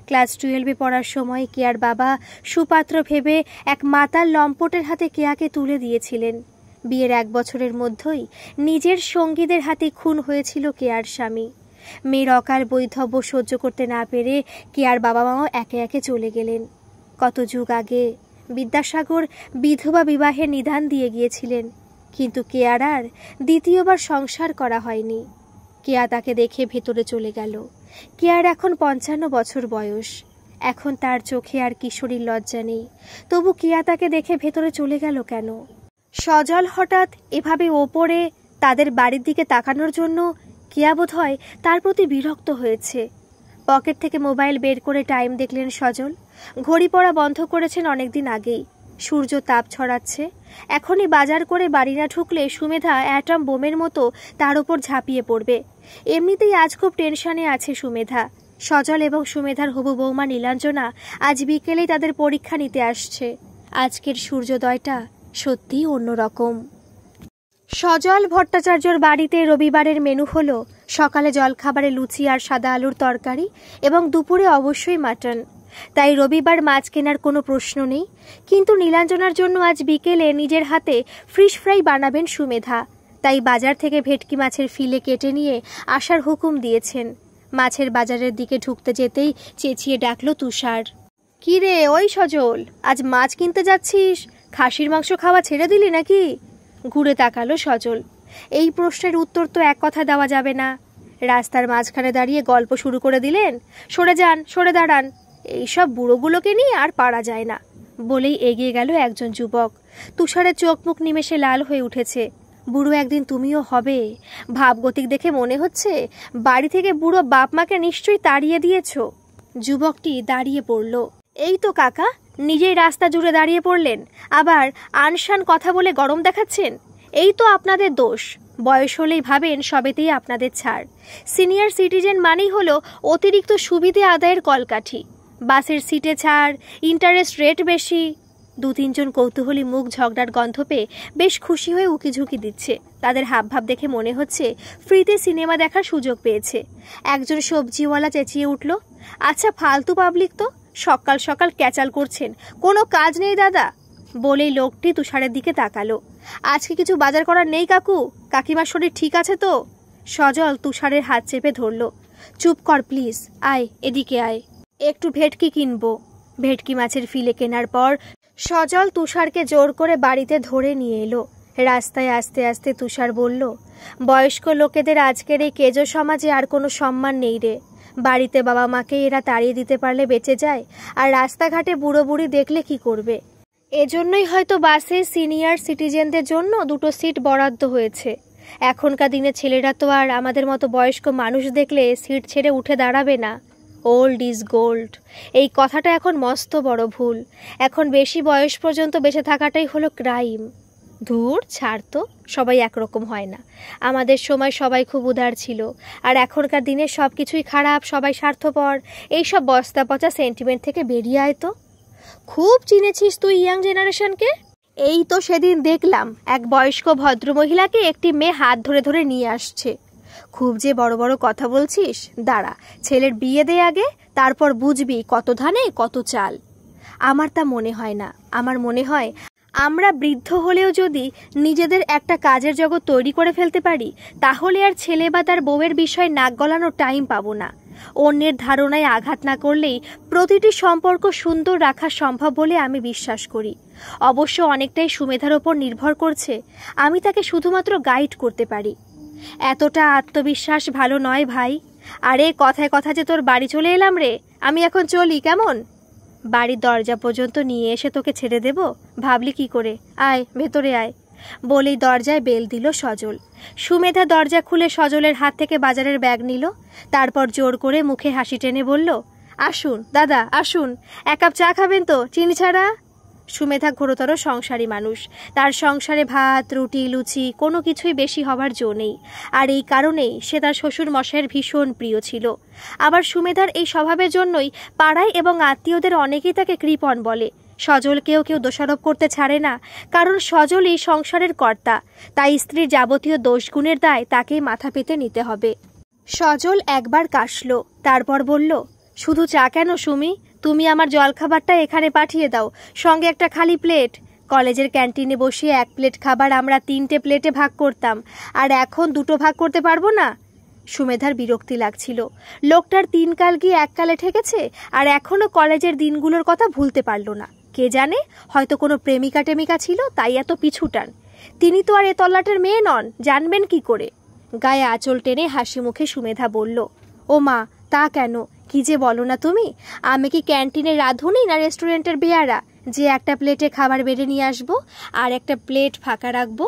ক্লাস 12-এ পড়ার সময় কেয়ার বাবা সুপাত্র ভেবে এক মাতাল লম্পটের হাতে কেয়াকে তুলে দিয়েছিলেন। বিয়ের 1 বছরের মধ্যেই নিজের সঙ্গীদের হাতে খুন হয়েছিল কেয়ার স্বামী। মেয়ের অকাল বৈধব্য সহ্য করতে না পেরে কেয়ার বাবা মাও একে একে চলে গেলেন। কত যুগ আগে বিদ্যাসাগর বিধবা বিবাহের নিদান দিয়ে গিয়েছিলেন, কিন্তু কেয়ার আর দ্বিতীয়বার সংসার করা হয়নি। কেয়া তাকে দেখে ভেতরে চলে গেল। কেয়ার এখন 55 বছর বয়স। এখন তার চোখে আর কিশোরীর লজ্জা নেই। তবু কেয়া তাকে দেখে ভেতরে চলে গেল কেন? সজল হঠাৎ এভাবে ওপরে তাদের বাড়ির দিকে তাকানোর জন্য কেয়া বোধ হয় তার প্রতি বিরক্ত হয়েছে। পকেট থেকে মোবাইল বের করে টাইম দেখলেন সজল। ঘড়ি পড়া বন্ধ করেছেন অনেকদিন আগেই। সূর্য তাপ ছড়াচ্ছে। এখনই বাজার করে বাড়ি না ঢুকলে সুমেধা অ্যাটম বোমের মতো তার উপর ঝাঁপিয়ে পড়বে। এমনিতেই আজ খুব টেনশনে আছে সুমেধা। সজল এবং সুমেধার হবু বৌমা নীলাঞ্জনা আজ বিকেলেই তাদের পরীক্ষা নিতে আসছে। আজকের সূর্যোদয়টা সত্যিই অন্যরকম। সজল ভট্টাচার্যর বাড়িতে রবিবারের মেনু হলো সকালে জলখাবারে লুচি আর সাদা আলুর তরকারি এবং দুপুরে অবশ্যই মাটন। তাই রবিবার মাছ কেনার কোনো প্রশ্ন নেই। কিন্তু নীলাঞ্জনার জন্য আজ বিকেলে নিজের হাতে ফিশ ফ্রাই বানাবেন সুমেধা। তাই বাজার থেকে ভেটকি মাছের ফিলে কেটে নিয়ে আসার হুকুম দিয়েছেন। মাছের বাজারের দিকে ঢুকতে যেতেই চেঁচিয়ে ডাকল তুষার, কি রে ওই সজল, আজ মাছ কিনতে যাচ্ছিস? খাসির মাংস খাওয়া ছেড়ে দিলি নাকি? ঘুরে তাকালো সজল। এই প্রশ্নের উত্তর তো এক কথা দেওয়া যাবে না। রাস্তার মাঝখানে দাঁড়িয়ে গল্প শুরু করে দিলেন। সরে যান, সরে দাঁড়ান, এইসব বুড়োগুলোকে নিয়ে আর পারা যায় না। বলেই এগিয়ে গেল একজন যুবক। তুষারের চোখ মুখ নিমেষে লাল হয়ে উঠেছে। বুড়ো একদিন তুমিও হবে। ভাবগতিক দেখে মনে হচ্ছে বাড়ি থেকে বুড়ো বাপ মাকে নিশ্চয়ই তাড়িয়ে দিয়েছ। যুবকটি দাঁড়িয়ে পড়ল। এই তো কাকা, নিজেই রাস্তা জুড়ে দাঁড়িয়ে পড়লেন, আবার আনশান কথা বলে গরম দেখাচ্ছেন। এই তো আপনাদের দোষ। বয়স হলেই ভাবেন সবেতেই আপনাদের ছাড়। সিনিয়র সিটিজেন মানেই হলো অতিরিক্ত সুবিধে আদায়ের কলকাঠি। বাসের সিটে ছাড়, ইন্টারেস্ট রেট বেশি। 2-3 জন কৌতূহলী মুখ ঝগড়ার গন্ধ পেয়ে বেশ খুশি হয়ে উকিঝুঁকি দিচ্ছে। তাদের হাবভাব দেখে মনে হচ্ছে ফ্রিতে সিনেমা দেখার সুযোগ পেয়েছে। একজন সবজিওয়ালা চেঁচিয়ে উঠল, আচ্ছা ফালতু পাবলিক তো, সকাল সকাল ক্যাচাল করছেন, কোনো কাজ নেই দাদা। বলেই লোকটি তুষারের দিকে তাকালো। আজকে কিছু বাজার করার নেই কাকু? কাকিমার শরীর ঠিক আছে তো? সজল তুষারের হাত চেপে ধরল। চুপ কর প্লিজ, আয় এদিকে আয়, একটু ভেটকি কিনবো। ভেটকি মাছের ফিলে কেনার পর সজল তুষারকে জোর করে বাড়িতে ধরে নিয়ে এলো। রাস্তায় আস্তে আস্তে তুষার বলল, বয়স্ক লোকেদের আজকের এই কেজো সমাজে আর কোনো সম্মান নেই রে। বাড়িতে বাবা মাকে এরা তাড়িয়ে দিতে পারলে বেঁচে যায়, আর রাস্তাঘাটে বুড়ো বুড়ি দেখলে কি করবে? এজন্যই হয়তো বাসে সিনিয়র সিটিজেনদের জন্য 2টো সিট বরাদ্দ হয়েছে। এখনকার দিনে ছেলেরা তো আর আমাদের মতো বয়স্ক মানুষ দেখলে সিট ছেড়ে উঠে দাঁড়াবে না। ওল্ড ইজ গোল্ড, এই কথাটা এখন মস্ত বড় ভুল। এখন বেশি বয়স পর্যন্ত বেঁচে থাকাটাই হলো ক্রাইম। ধুর ছাড় তো, সবাই একরকম হয় না। আমাদের সময় সবাই খুব উদার ছিল, আর এখনকার দিনে সব কিছুই খারাপ, সবাই স্বার্থপর। এইসব বস্তা পচা সেন্টিমেন্ট থেকে বেরিয়ে আয় তো। খুব চিনেছিস তুই ইয়াং জেনারেশনকে। এই তো সেদিন দেখলাম এক বয়স্ক ভদ্রমহিলাকে একটি মেয়ে হাত ধরে ধরে নিয়ে আসছে। খুব যে বড় বড় কথা বলছিস, দাঁড়া ছেলের বিয়ে দে আগে, তারপর বুঝবি কত ধানে কত চাল। আমার তা মনে হয় না। আমার মনে হয় আমরা বৃদ্ধ হলেও যদি নিজেদের একটা কাজের জগৎ তৈরি করে ফেলতে পারি, তাহলে আর ছেলে বা তার বউয়ের বিষয়ে নাক গলানোর টাইম পাবো না। অন্যের ধারণায় আঘাত না করলেই প্রতিটি সম্পর্ক সুন্দর রাখা সম্ভব বলে আমি বিশ্বাস করি। অবশ্য অনেকটাই সুমেধার ওপর নির্ভর করছে। আমি তাকে শুধুমাত্র গাইড করতে পারি। এতটা আত্মবিশ্বাস ভালো নয় ভাই। আরে কথায় কথা যে তোর বাড়ি চলে এলাম রে। আমি এখন চলি কেমন? বাড়ির দরজা পর্যন্ত নিয়ে এসে তোকে ছেড়ে দেব ভাবলি কি করে? আয় ভেতরে আয়। বলেই দরজায় বেল দিল সজল। সুমেধা দরজা খুলে সজলের হাত থেকে বাজারের ব্যাগ নিল। তারপর জোর করে মুখে হাসি টেনে বলল, আসুন দাদা আসুন, 1 কাপ চা খাবেন তো চিনি ছাড়া? সুমেধা ঘোরতর সংসারী মানুষ। তার সংসারে ভাত রুটি লুচি কোনো কিছুই বেশি হবার জো নেই, আর এই কারণেই সে তার শ্বশুর মশাইয়ের ভীষণ প্রিয় ছিল। আবার সুমেধার এই স্বভাবের জন্যই পাড়ায় এবং আত্মীয়দের অনেকেই তাকে কৃপণ বলে। সজলকেও কেউ দোষারোপ করতে ছাড়ে না, কারণ সজলই সংসারের কর্তা। তাই স্ত্রীর যাবতীয় দোষগুণের দায় তাকেই মাথা পেতে নিতে হবে। সজল একবার কাশল, তারপর বলল, শুধু চা কেন সুমি, তুমি আমার জলখাবারটা এখানে পাঠিয়ে দাও, সঙ্গে একটা খালি প্লেট। কলেজের ক্যান্টিনে বসিয়ে 1 প্লেট খাবার আমরা 3টে প্লেটে ভাগ করতাম, আর এখন 2টো ভাগ করতে পারবো না? সুমেধার বিরক্তি লাগছিল। লোকটার 3 কাল গিয়ে 1 কালে ঠেকেছে, আর এখনো কলেজের দিনগুলোর কথা ভুলতে পারল না। কে জানে, হয়তো কোনো প্রেমিকা টেমিকা ছিল, তাই এত পিছুটান। তিনি তো আর এ তল্লাটের মেয়ে নন, জানবেন কি করে? গায়ে আঁচল টেনে হাসি মুখে সুমেধা বলল, ও মা, তা কেন? কি যে বলো না তুমি। আমি কি ক্যান্টিনের রাঁধুনি না রেস্টুরেন্টের বেয়ারা যে একটা প্লেটে খাবার বেড়ে নিয়ে আসবো আর একটা প্লেট ফাঁকা রাখবো?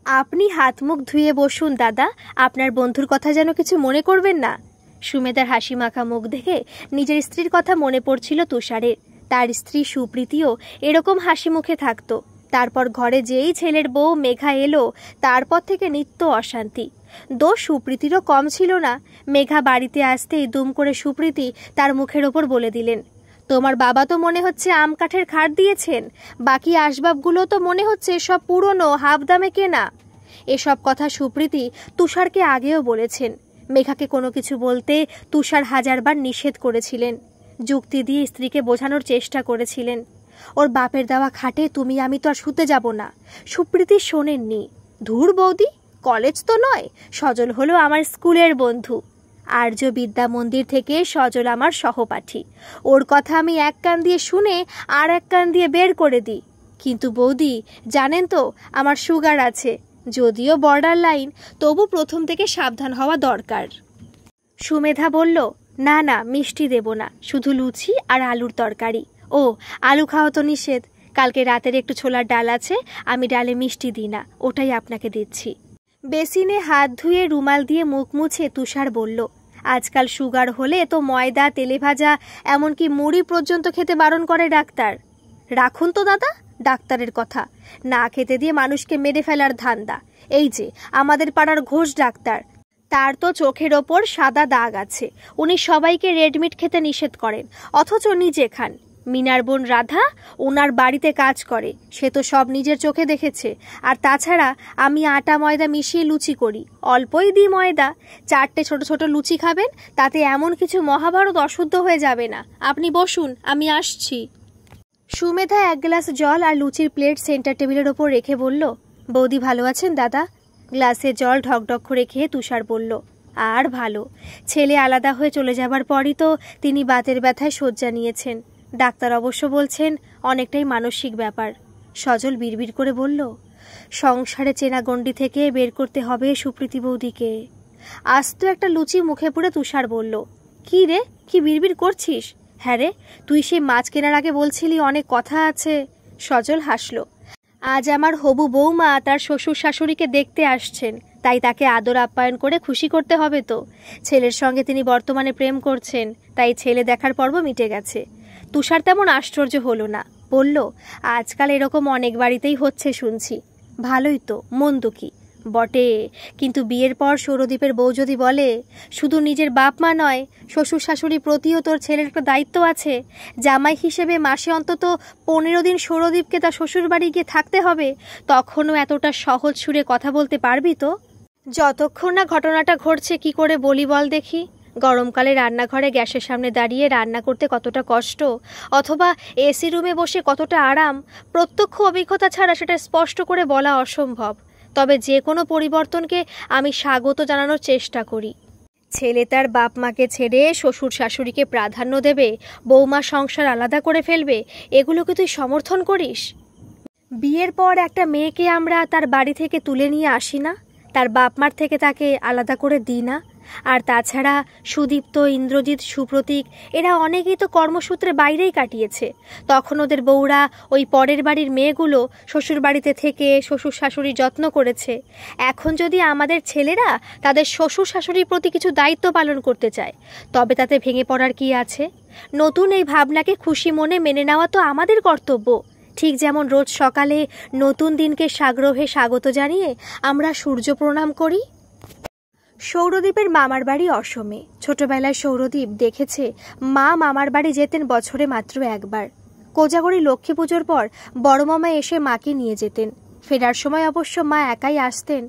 আপনি হাত মুখ ধুয়ে বসুন দাদা, আপনার বন্ধুর কথা যেন কিছু মনে করবেন না। সুমেধার হাসি মাখা মুখ দেখে নিজের স্ত্রীর কথা মনে পড়ছিল তুষারের। তার স্ত্রী সুপ্রীতিও এরকম হাসি মুখে থাকতো। তারপর ঘরে যেই ছেলের বউ মেঘা এলো, তারপর থেকে নিত্য অশান্তি। দোষ সুপ্রীতিরও কম ছিল না। মেঘা বাড়িতে আসতেই দুম করে সুপ্রীতি তার মুখের ওপর বলে দিলেন, তোমার বাবা তো মনে হচ্ছে আম কাঠের খাট দিয়েছেন, বাকি আসবাবগুলো তো মনে হচ্ছে সব পুরনো হাফ দামে কেনা। এসব কথা সুপ্রীতি তুষারকে আগেও বলেছেন। মেঘাকে কোনো কিছু বলতে তুষার 1000বার নিষেধ করেছিলেন। যুক্তি দিয়ে স্ত্রীকে বোঝানোর চেষ্টা করেছিলেন, ওর বাপের দেওয়া খাটে তুমি আমি তো আর শুতে যাব না। সুপ্রীতি শোনেননি। ধুর বৌদি, কলেজ তো নয়, সজল হলো আমার স্কুলের বন্ধু। আর্য বিদ্যা মন্দির থেকে সজল আমার সহপাঠী। ওর কথা আমি এক কান দিয়ে শুনে আর এক কান দিয়ে বের করে দিই। কিন্তু বৌদি জানেন তো আমার সুগার আছে, যদিও বর্ডার লাইন, তবু প্রথম থেকে সাবধান হওয়া দরকার। সুমেধা বলল, না না, মিষ্টি দেব না, শুধু লুচি আর আলুর তরকারি। ও, আলু খাওয়া তো নিষেধ। কালকে রাতের একটু ছোলার ডাল আছে, আমি ডালে মিষ্টি দিই না, ওটাই আপনাকে দিচ্ছি। বেসিনে হাত ধুয়ে রুমাল দিয়ে মুখ মুছে তুষার বলল, আজকাল সুগার হলে তো ময়দা, তেলে ভাজা, এমনকি মুড়ি পর্যন্ত খেতে বারণ করে ডাক্তার। রাখুন তো দাদা ডাক্তারের কথা, না খেতে দিয়ে মানুষকে মেরে ফেলার ধান্দা। এই যে আমাদের পাড়ার ঘোষ ডাক্তার, তার তো চোখের ওপর সাদা দাগ আছে। উনি সবাইকে রেডমিট খেতে নিষেধ করেন, অথচ নিজে খান। মিনার বোন রাধা ওনার বাড়িতে কাজ করে, সে তো সব নিজের চোখে দেখেছে। আর তাছাড়া আমি আটা ময়দা মিশিয়ে লুচি করি, অল্পই দিই ময়দা। 4টে ছোট ছোট লুচি খাবেন, তাতে এমন কিছু মহাভারত অশুদ্ধ হয়ে যাবে না। আপনি বসুন, আমি আসছি। সুমেধা 1 গ্লাস জল আর লুচির প্লেট সেন্টার টেবিলের ওপর রেখে বলল, বৌদি ভালো আছেন দাদা? গ্লাসে জল ঢকঢক করে খেয়ে তুষার বলল, আর ভালো। ছেলে আলাদা হয়ে চলে যাবার পরই তো তিনি বাতের ব্যথায় শয্যা নিয়েছেন। ডাক্তার অবশ্য বলছেন অনেকটাই মানসিক ব্যাপার। সজল বিড়বিড় করে বলল, সংসারে চেনা গণ্ডি থেকে বের করতে হবে সুপ্রীতি বৌদিকে। আস্ত একটা লুচি মুখে পুড়ে তুষার বলল, কি রে, কি বিড়বিড় করছিস? হ্যাঁ রে, তুই সেই মাছ কেনার আগে বলছিলি অনেক কথা আছে। সজল হাসল। আজ আমার হবু বৌমা তার শ্বশুর শাশুড়িকে দেখতে আসছেন, তাই তাকে আদর আপ্যায়ন করে খুশি করতে হবে তো। ছেলের সঙ্গে তিনি বর্তমানে প্রেম করছেন, তাই ছেলে দেখার পর্ব মিটে গেছে। তুষার তেমন আশ্চর্য হলো না, বলল, আজকাল এরকম অনেক বাড়িতেই হচ্ছে শুনছি। ভালোই তো, মন্দ কি? বটে, কিন্তু বিয়ের পর সৌরদীপের বউ যদি বলে, শুধু নিজের বাপ মা নয়, শ্বশুর শাশুড়ির প্রতিও তোর ছেলের একটা দায়িত্ব আছে, জামাই হিসেবে মাসে অন্তত 15 দিন সৌরদীপকে তার শ্বশুর বাড়ি গিয়ে থাকতে হবে, তখনও এতটা সহজ সুরে কথা বলতে পারবি তো? যতক্ষণ না ঘটনাটা ঘটছে কি করে বলি বল দেখি। গরমকালে রান্নাঘরে গ্যাসের সামনে দাঁড়িয়ে রান্না করতে কতটা কষ্ট, অথবা এসি রুমে বসে কতটা আরাম, প্রত্যক্ষ অভিজ্ঞতা ছাড়া সেটা স্পষ্ট করে বলা অসম্ভব। তবে যে কোনো পরিবর্তনকে আমি স্বাগত জানানোর চেষ্টা করি। ছেলে তার বাপ মাকে ছেড়ে শ্বশুর শাশুড়িকে প্রাধান্য দেবে, বৌমা সংসার আলাদা করে ফেলবে, এগুলোকে তুই সমর্থন করিস? বিয়ের পর একটা মেয়েকে আমরা তার বাড়ি থেকে তুলে নিয়ে আসি না, তার বাপ মার থেকে তাকে আলাদা করে দিই না? আর তাছাড়া সুদীপ্ত, ইন্দ্রজিৎ, সুপ্রতীক এরা অনেকেই তো কর্মসূত্রে বাইরেই কাটিয়েছে। তখন ওদের বউরা, ওই পরের বাড়ির মেয়েগুলো শ্বশুর বাড়িতে থেকে শ্বশুর শাশুড়ি যত্ন করেছে। এখন যদি আমাদের ছেলেরা তাদের শ্বশুর শাশুড়ির প্রতি কিছু দায়িত্ব পালন করতে চায়, তবে তাতে ভেঙে পড়ার কি আছে? নতুন এই ভাবনাকে খুশি মনে মেনে নেওয়া তো আমাদের কর্তব্য। ঠিক যেমন রোজ সকালে নতুন দিনকে সাগ্রহে স্বাগত জানিয়ে আমরা সূর্য প্রণাম করি। সৌরদীপের মামার বাড়ি অসমে। ছোটবেলায় সৌরদীপ দেখেছে মা মামার বাড়ি যেতেন বছরে মাত্র একবার। কোজাগরী লক্ষ্মী পুজোর পর বড় মামা এসে মাকে নিয়ে যেতেন। ফেরার সময় অবশ্য মা একাই আসতেন।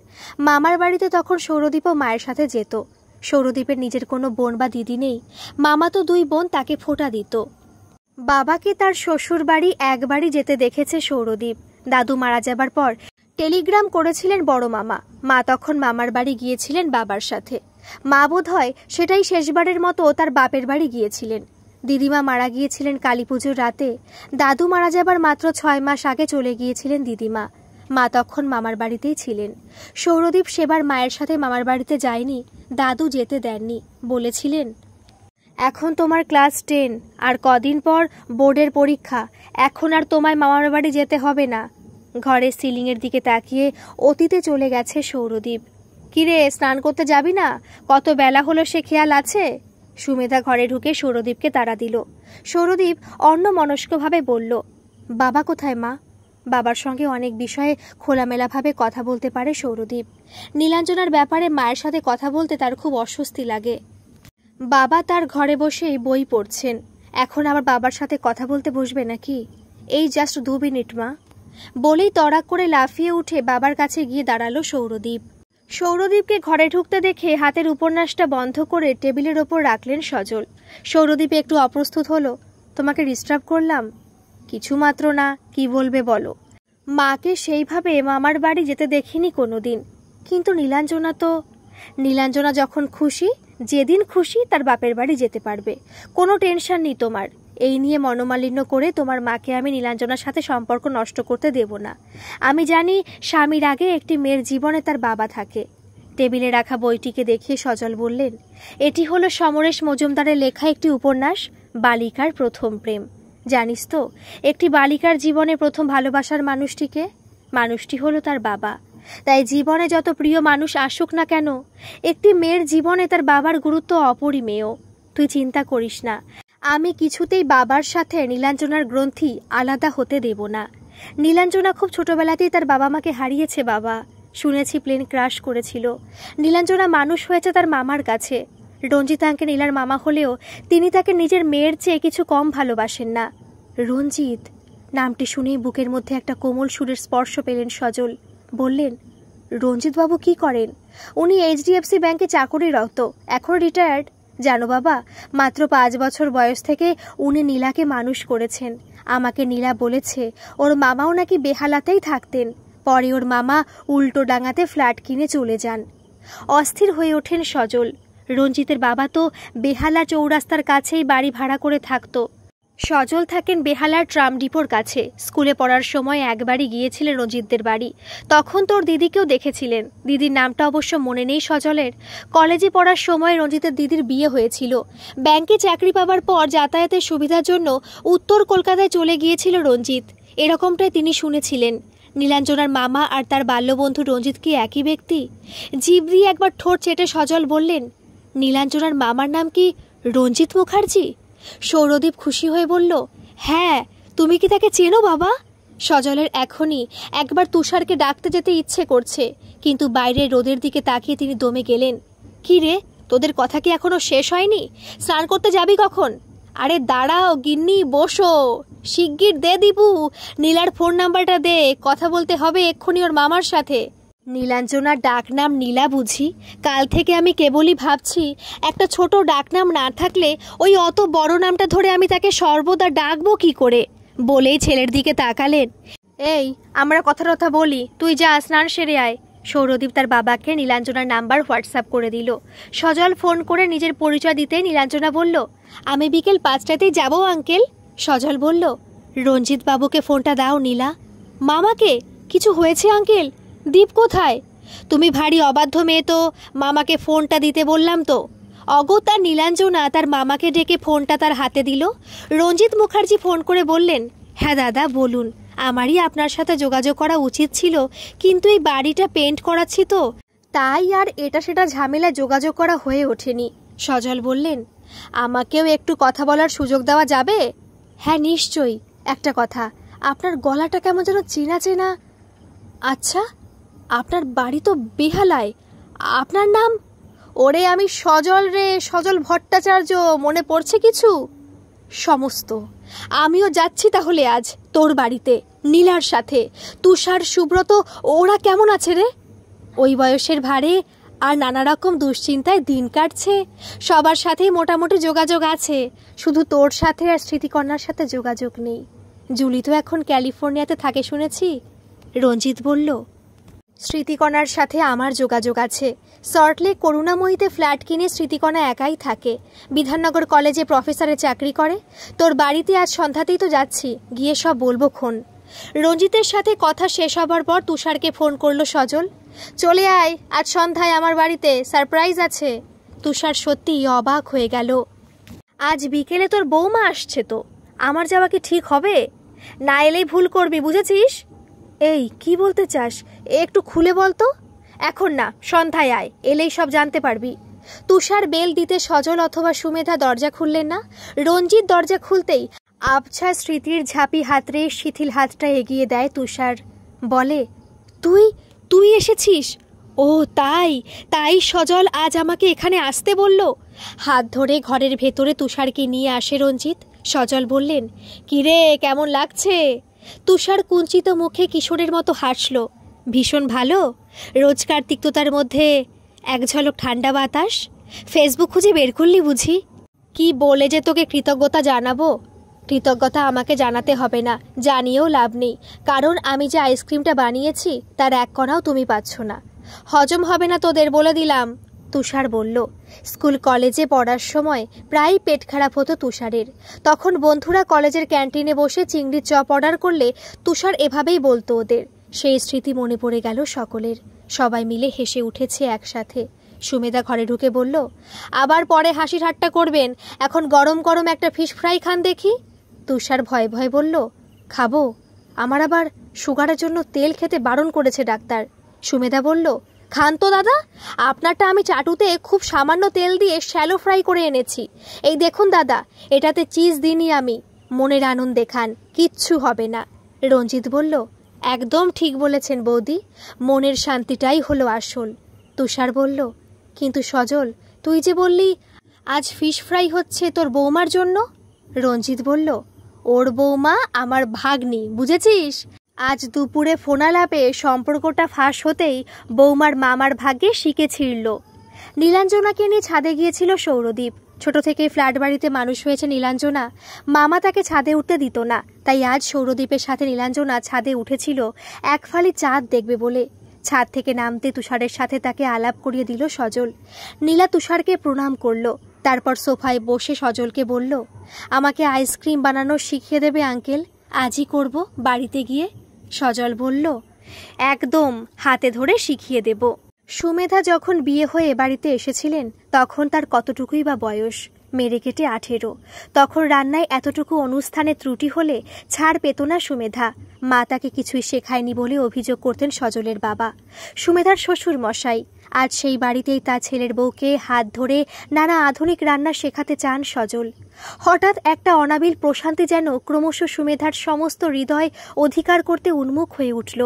মামার বাড়িতে তখন সৌরদীপও মায়ের সাথে যেত। সৌরদীপের নিজের কোনো বোন বা দিদি নেই, মামা তো 2 বোন তাকে ফোঁটা দিত। বাবাকে তার শ্বশুর বাড়ি একবারই যেতে দেখেছে সৌরদীপ। দাদু মারা যাবার পর টেলিগ্রাম করেছিলেন বড় মামা। মা তখন মামার বাড়ি গিয়েছিলেন বাবার সাথে। মা বোধহয় সেটাই শেষবারের মতো তার বাপের বাড়ি গিয়েছিলেন। দিদিমা মারা গিয়েছিলেন কালী পুজোর রাতে। দাদু মারা যাবার মাত্র 6 মাস আগে চলে গিয়েছিলেন দিদিমা। মা তখন মামার বাড়িতেই ছিলেন। সৌরদীপ সেবার মায়ের সাথে মামার বাড়িতে যায়নি, দাদু যেতে দেননি। বলেছিলেন, এখন তোমার ক্লাস 10, আর কদিন পর বোর্ডের পরীক্ষা, এখন আর তোমায় মামার বাড়ি যেতে হবে না। ঘরের সিলিংয়ের দিকে তাকিয়ে অতীতে চলে গেছে সৌরদীপ। কিরে, স্নান করতে যাবি না? কত বেলা হলো সে খেয়াল আছে? সুমেধা ঘরে ঢুকে সৌরদীপকে তাড়া দিল। সৌরদীপ অন্যমনস্কভাবে বলল, বাবা কোথায় মা? বাবার সঙ্গে অনেক বিষয়ে খোলামেলাভাবে কথা বলতে পারে সৌরদীপ। নীলাঞ্জনার ব্যাপারে মায়ের সাথে কথা বলতে তার খুব অস্বস্তি লাগে। বাবা তার ঘরে বসেই বই পড়ছেন, এখন আবার বাবার সাথে কথা বলতে বসবে নাকি? এই জাস্ট 2 মিনিট মা। বলেই তড়াক করে লাফিয়ে উঠে বাবার কাছে গিয়ে দাঁড়ালো সৌরদীপ। সৌরদীপকে ঘরে ঢুকতে দেখে হাতের উপন্যাসটা বন্ধ করে টেবিলের ওপর রাখলেন সজল। সৌরদীপ একটু অপ্রস্তুত হলো। তোমাকে ডিস্টার্ব করলাম? কিছু মাত্র না, কি বলবে বলো। মাকে সেইভাবে মামার বাড়ি যেতে দেখিনি কোনোদিন। কিন্তু নীলাঞ্জনা যখন খুশি যেদিন খুশি তার বাপের বাড়ি যেতে পারবে, কোনো টেনশন নেই তোমার। এই নিয়ে মনোমালিন্য করে তোমার মাকে আমি নীলাঞ্জনার সাথে সম্পর্ক নষ্ট করতে দেব না। আমি জানি স্বামীর আগে একটি মেয়ের জীবনে তার বাবা থাকে। টেবিলে রাখা বইটিকে দেখিয়ে সজল বললেন, এটি হলো সমরেশ মজুমদারের লেখা একটি উপন্যাস, বালিকার প্রথম প্রেম। জানিস তো একটি বালিকার জীবনে প্রথম ভালোবাসার মানুষটি হলো তার বাবা। তাই জীবনে যত প্রিয় মানুষ আসুক না কেন, একটি মেয়ের জীবনে তার বাবার গুরুত্ব অপরিমেয়। তুই চিন্তা করিস না, আমি কিছুতেই বাবার সাথে নীলাঞ্জনার গ্রন্থি আলাদা হতে দেব না। নীলাঞ্জনা খুব ছোটবেলাতেই তার বাবা মাকে হারিয়েছে বাবা। শুনেছি প্লেন ক্রাশ করেছিল। নীলাঞ্জনা মানুষ হয়েছে তার মামার কাছে। রঞ্জিত আঙ্কে নীলার মামা হলেও তিনি তাকে নিজের মেয়ের চেয়ে কিছু কম ভালোবাসেন না। রঞ্জিত নামটি শুনেই বুকের মধ্যে একটা কোমল সুরের স্পর্শ পেলেন সজল। বললেন, রঞ্জিত বাবু কি করেন? উনি HDFC ব্যাংকে চাকরিরত, এখন রিটায়ার্ড। জানো বাবা, মাত্র 5 বছর বয়স থেকে উনি নীলাকে মানুষ করেছেন। আমাকে নীলা বলেছে ওর মামাও নাকি বেহালাতেই থাকতেন, পরে ওর মামা উল্টো ডাঙাতে ফ্ল্যাট কিনে চলে যান। অস্থির হয়ে ওঠেন সজল। রঞ্জিতের বাবা তো বেহালা চৌরাস্তার কাছেই বাড়ি ভাড়া করে থাকতো। সজল থাকেন বেহালার ট্রাম ডিপোর কাছে। স্কুলে পড়ার সময় একবারই গিয়েছিলেন রঞ্জিতদের বাড়ি, তখন তোর দিদিকেও দেখেছিলেন। দিদির নামটা অবশ্য মনে নেই সজলের। কলেজে পড়ার সময় রঞ্জিতের দিদির বিয়ে হয়েছিল। ব্যাংকে চাকরি পাওয়ার পর যাতায়াতের সুবিধার জন্য উত্তর কলকাতায় চলে গিয়েছিল রঞ্জিত, এরকমটাই তিনি শুনেছিলেন। নীলাঞ্জনার মামা আর তার বাল্যবন্ধু রঞ্জিত কি একই ব্যক্তি? জিভ দিয়ে একবার ঠোঁট চেটে সজল বললেন, নীলাঞ্জনার মামার নাম কি রঞ্জিত মুখার্জি? সৌরদীপ খুশি হয়ে বলল, হ্যাঁ, তুমি কি তাকে চেনো বাবা? সজলের এখনই একবার তুষারকে ডাকতে যেতে ইচ্ছে করছে, কিন্তু বাইরের রোদের দিকে তাকিয়ে তিনি দমে গেলেন। কি রে, তোদের কথা কি এখনো শেষ হয়নি? স্নান করতে যাবি কখন? আরে দাঁড়াও গিন্নি, বসো। শিগগির দে দীপু, নীলার ফোন নাম্বারটা দে, কথা বলতে হবে এক্ষুনি ওর মামার সাথে। নীলাঞ্জনার ডাকনাম নীলা বুঝি? কাল থেকে আমি কেবলই ভাবছি একটা ছোট ডাকনাম না থাকলে ওই অত বড় নামটা ধরে আমি তাকে সর্বদা ডাকবো কি করে? বলেই ছেলের দিকে তাকালেন। এই, আমরা কথা বলি, তুই যা স্নান সেরে আয়। সৌরদীপ তার বাবাকে নীলাঞ্জনার নাম্বার হোয়াটসঅ্যাপ করে দিল। সজল ফোন করে নিজের পরিচয় দিতে নীলাঞ্জনা বলল, আমি বিকেল 5টাতেই যাবো আঙ্কেল। সজল বলল, রঞ্জিত বাবুকে ফোনটা দাও নীলা। মামাকে? কিছু হয়েছে আঙ্কেল? দীপ কোথায়? তুমি ভারী অবাধ্য মেয়ে তো, মামাকে ফোনটা দিতে বললাম তো। অগত্যা নীলাঞ্জনা তার মামাকে ডেকে ফোনটা তার হাতে দিল। রঞ্জিত মুখার্জি ফোন করে বললেন, হ্যাঁ দাদা বলুন, আমারই আপনার সাথে যোগাযোগ করা উচিত ছিল, কিন্তু এই বাড়িটা পেন্ট করাচ্ছি তো, তাই আর এটা সেটা ঝামেলা যোগাযোগ করা হয়ে ওঠেনি। সজল বললেন, আমাকেও একটু কথা বলার সুযোগ দেওয়া যাবে? হ্যাঁ নিশ্চয়ই। একটা কথা, আপনার গলাটা কেমন যেন চেনা চেনা। আচ্ছা, আপনার বাড়ি তো বেহালায়, আপনার নাম? ওরে আমি সজল রে, সজল ভট্টাচার্য, মনে পড়ছে কিছু? সমস্ত। আমিও যাচ্ছি তাহলে আজ তোর বাড়িতে নীলার সাথে। তুষার, সুব্রত ওরা কেমন আছে রে? ওই বয়সের ভারে আর নানা রকম দুশ্চিন্তায় দিন কাটছে। সবার সাথেই মোটামুটি যোগাযোগ আছে, শুধু তোর সাথে আর স্মৃতিকন্যার সাথে যোগাযোগ নেই। জুলি তো এখন ক্যালিফোর্নিয়াতে থাকে শুনেছি। রঞ্জিত বলল, স্মৃতিকণার সাথে আমার যোগাযোগ আছে। সল্টলেক করুণাময়ীতে ফ্ল্যাট কিনে স্মৃতিকণা একাই থাকে। বিধাননগর কলেজে প্রফেসরের চাকরি করে। তোর বাড়িতে আজ সন্ধ্যাতেই তো যাচ্ছি, গিয়ে সব বলবো খন। রঞ্জিতের সাথে কথা শেষ হবার পর তুষারকে ফোন করলো সজল, চলে আয় আজ সন্ধ্যায় আমার বাড়িতে, সারপ্রাইজ আছে। তুষার সত্যিই অবাক হয়ে গেল। আজ বিকেলে তোর বৌমা আসছে তো, আমার যাওয়া কি ঠিক হবে? না এলেই ভুল করবি, বুঝেছিস? এই কি বলতে চাস, একটু খুলে বলতো। এখন না, সন্ধ্যায় আয়, এলেই সব জানতে পারবি। তুষার বেল দিতে সজল অথবা সুমেধা দরজা খুললেন না। রঞ্জিত দরজা খুলতেই আবছা স্মৃতির ঝাঁপি হাতড়ে শিথিল হাতটা এগিয়ে দেয় তুষার। বলে, তুই তুই এসেছিস? ও তাই তাই সজল আজ আমাকে এখানে আসতে বলল। হাত ধরে ঘরের ভেতরে তুষারকে নিয়ে আসে রঞ্জিত। সজল বললেন, কিরে কেমন লাগছে? তুষার কুঞ্চিত মুখে কিশোরের মতো হাসল। ভীষণ ভালো। রোজকার তিক্ততার মধ্যে এক ঝলক ঠান্ডা বাতাস। ফেসবুক খুঁজে বের করলি বুঝি? কি বলে যে তোকে কৃতজ্ঞতা জানাবো? কৃতজ্ঞতা আমাকে জানাতে হবে না, জানিয়েও লাভ নেই, কারণ আমি যে আইসক্রিমটা বানিয়েছি তার এক কণাও তুমি পাচ্ছ না। হজম হবে না তোদের, বলে দিলাম। তুষার বলল, স্কুল কলেজে পড়ার সময় প্রায় পেট খারাপ হতো তুষারের। তখন বন্ধুরা কলেজের ক্যান্টিনে বসে চিংড়ির চপ অর্ডার করলে তুষার এভাবেই বলতো ওদের। সেই স্মৃতি মনে পড়ে গেল সকলের। সবাই মিলে হেসে উঠেছে একসাথে। সুমেধা ঘরে ঢুকে বলল, আবার পরে হাসি ঠাট্টা করবেন, এখন গরম গরম একটা ফিশ ফ্রাই খান দেখি। তুষার ভয়ে ভয়ে বলল, খাবো, আমার আবার সুগারের জন্য তেল খেতে বারণ করেছে ডাক্তার। সুমেধা বলল, খান তো দাদা, আপনারটা আমি চাটুতে খুব সামান্য তেল দিয়ে শ্যালো ফ্রাই করে এনেছি। এই দেখুন দাদা, এটাতে চিজ দিইনি আমি, মনের আনন্দে খান, কিচ্ছু হবে না। রঞ্জিত বলল, একদম ঠিক বলেছেন বৌদি, মনের শান্তিটাই হলো আসল। তুষার বলল, কিন্তু সজল, তুই যে বললি আজ ফিশ ফ্রাই হচ্ছে তোর বৌমার জন্য। রঞ্জিত বলল, ওর বৌমা আমার ভাগ্নি, বুঝেছিস? আজ দুপুরে ফোনালাপে সম্পর্কটা ফাঁস হতেই বৌমার মামার ভাগ্যে শিকে ছিঁড়ল। নীলাঞ্জনাকে নিয়ে ছাদে গিয়েছিল সৌরদীপ। ছোট থেকে ফ্ল্যাট বাড়িতে মানুষ হয়েছে নীলাঞ্জনা, মামা তাকে ছাদে উঠতে দিত না। তাই আজ সৌরদীপের সাথে নীলাঞ্জনা ছাদে উঠেছিল এক ফালি চাঁদ দেখবে বলে। ছাদ থেকে নামতে তুষারের সাথে তাকে আলাপ করিয়ে দিল সজল। নীলা তুষারকে প্রণাম করল, তারপর সোফায় বসে সজলকে বলল, আমাকে আইসক্রিম বানানো শিখিয়ে দেবে আঙ্কেল? আজই করব বাড়িতে গিয়ে। সজল বলল, একদম, হাতে ধরে শিখিয়ে দেব। সুমেধা যখন বিয়ে হয়ে বাড়িতে এসেছিলেন তখন তার কতটুকুই বা বয়স, মেরে কেটে 18। তখন রান্নায় এতটুকু অনুষ্ঠানে ত্রুটি হলে ছাড় পেত না সুমেধা। মা তাকে কিছুই শেখায়নি বলে অভিযোগ করতেন সজলের বাবা, সুমেধার শ্বশুর মশাই। আজ সেই বাড়িতেই তার ছেলের বউকে হাত ধরে নানা আধুনিক রান্না শেখাতে চান সজল। হঠাৎ একটা অনাবিল প্রশান্তি যেন ক্রমশ সুমেধার সমস্ত হৃদয় অধিকার করতে উন্মুখ হয়ে উঠল।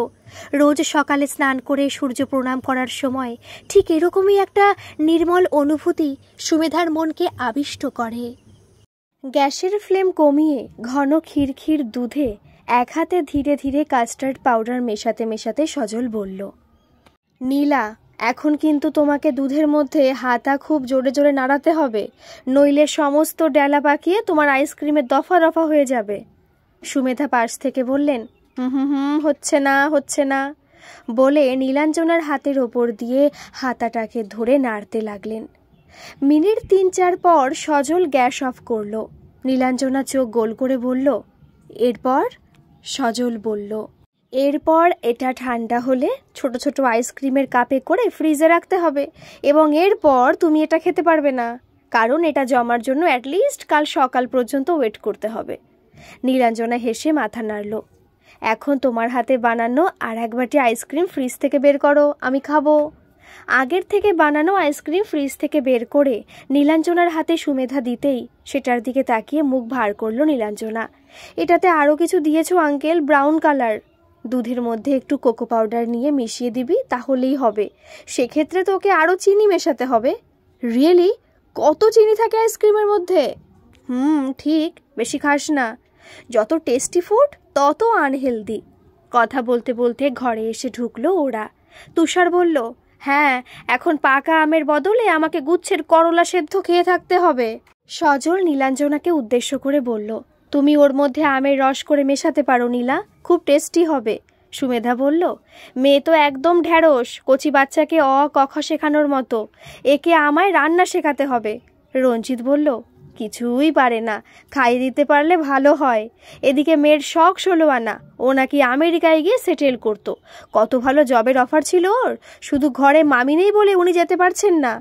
রোজ সকালে স্নান করে সূর্য প্রণাম করার সময় ঠিক এরকমই একটা নির্মল অনুভূতি সুমেধার মনকে আবিষ্ট করে। গ্যাসের ফ্লেম কমিয়ে ঘন ক্ষীর দুধে এক হাতে ধীরে ধীরে কাস্টার্ড পাউডার মেশাতে মেশাতে সজল বলল, নীলা, এখন কিন্তু তোমাকে দুধের মধ্যে হাতা খুব জোরে জোরে নাড়াতে হবে, নইলে সমস্ত ডেলা পাকিয়ে তোমার আইসক্রিমের দফা দফা হয়ে যাবে। সুমেধা পাশ থেকে বললেন, হচ্ছে না বলে নীলাঞ্জনার হাতের ওপর দিয়ে হাতাটাকে ধরে নাড়তে লাগলেন। মিনিট 3-4 পর সজল গ্যাস অফ করল। নীলাঞ্জনা চোখ গোল করে বলল, এরপর? সজল বলল, এরপর এটা ঠান্ডা হলে ছোট ছোট আইসক্রিমের কাপে করে ফ্রিজে রাখতে হবে, এবং এরপর তুমি এটা খেতে পারবে না, কারণ এটা জমার জন্য অ্যাটলিস্ট কাল সকাল পর্যন্ত ওয়েট করতে হবে। নীলাঞ্জনা হেসে মাথা নাড়ল। এখন তোমার হাতে বানানো আর এক বাটি আইসক্রিম ফ্রিজ থেকে বের করো, আমি খাবো। আগের থেকে বানানো আইসক্রিম ফ্রিজ থেকে বের করে নীলাঞ্জনার হাতে সুমেধা দিতেই সেটার দিকে তাকিয়ে মুখ ভার করল নীলাঞ্জনা। এটাতে আরও কিছু দিয়েছো আঙ্কেল, ব্রাউন কালার। দুধের মধ্যে একটু কোকো পাউডার নিয়ে মিশিয়ে দিবি, তাহলেই হবে। সেক্ষেত্রে তোকে আরও চিনি মেশাতে হবে। রিয়েলি? কত চিনি থাকে আইসক্রিমের মধ্যে? ঠিক, বেশি খাস না। যত টেস্টি ফুড তত আনহেলদি। কথা বলতে বলতে ঘরে এসে ঢুকলো ওরা। তুষার বলল, হ্যাঁ, এখন পাকা আমের বদলে আমাকে গুচ্ছের করলা সেদ্ধ খেয়ে থাকতে হবে। সজল নীলাঞ্জনাকে উদ্দেশ্য করে বলল, তুমি ওর মধ্যে আমের রস করে মেশাতে পারো নীলা, খুব টেস্টি হবে। সুমেধা বলল, মেয়ে তো একদম ঢ্যাঁড়স, কচি বাচ্চাকে অ ক খ শেখানোর মতো, একে আমায় রান্না শেখাতে হবে। রঞ্জিত বলল, কিছুই পারে না, খাইয়ে দিতে পারলে ভালো হয়। এদিকে মেয়ের শখ 16 আনা, ও নাকি আমেরিকায় গিয়ে সেটেল করতো। কত ভালো জবের অফার ছিল ওর, শুধু ঘরে মামি নেই বলে উনি যেতে পারছেন না।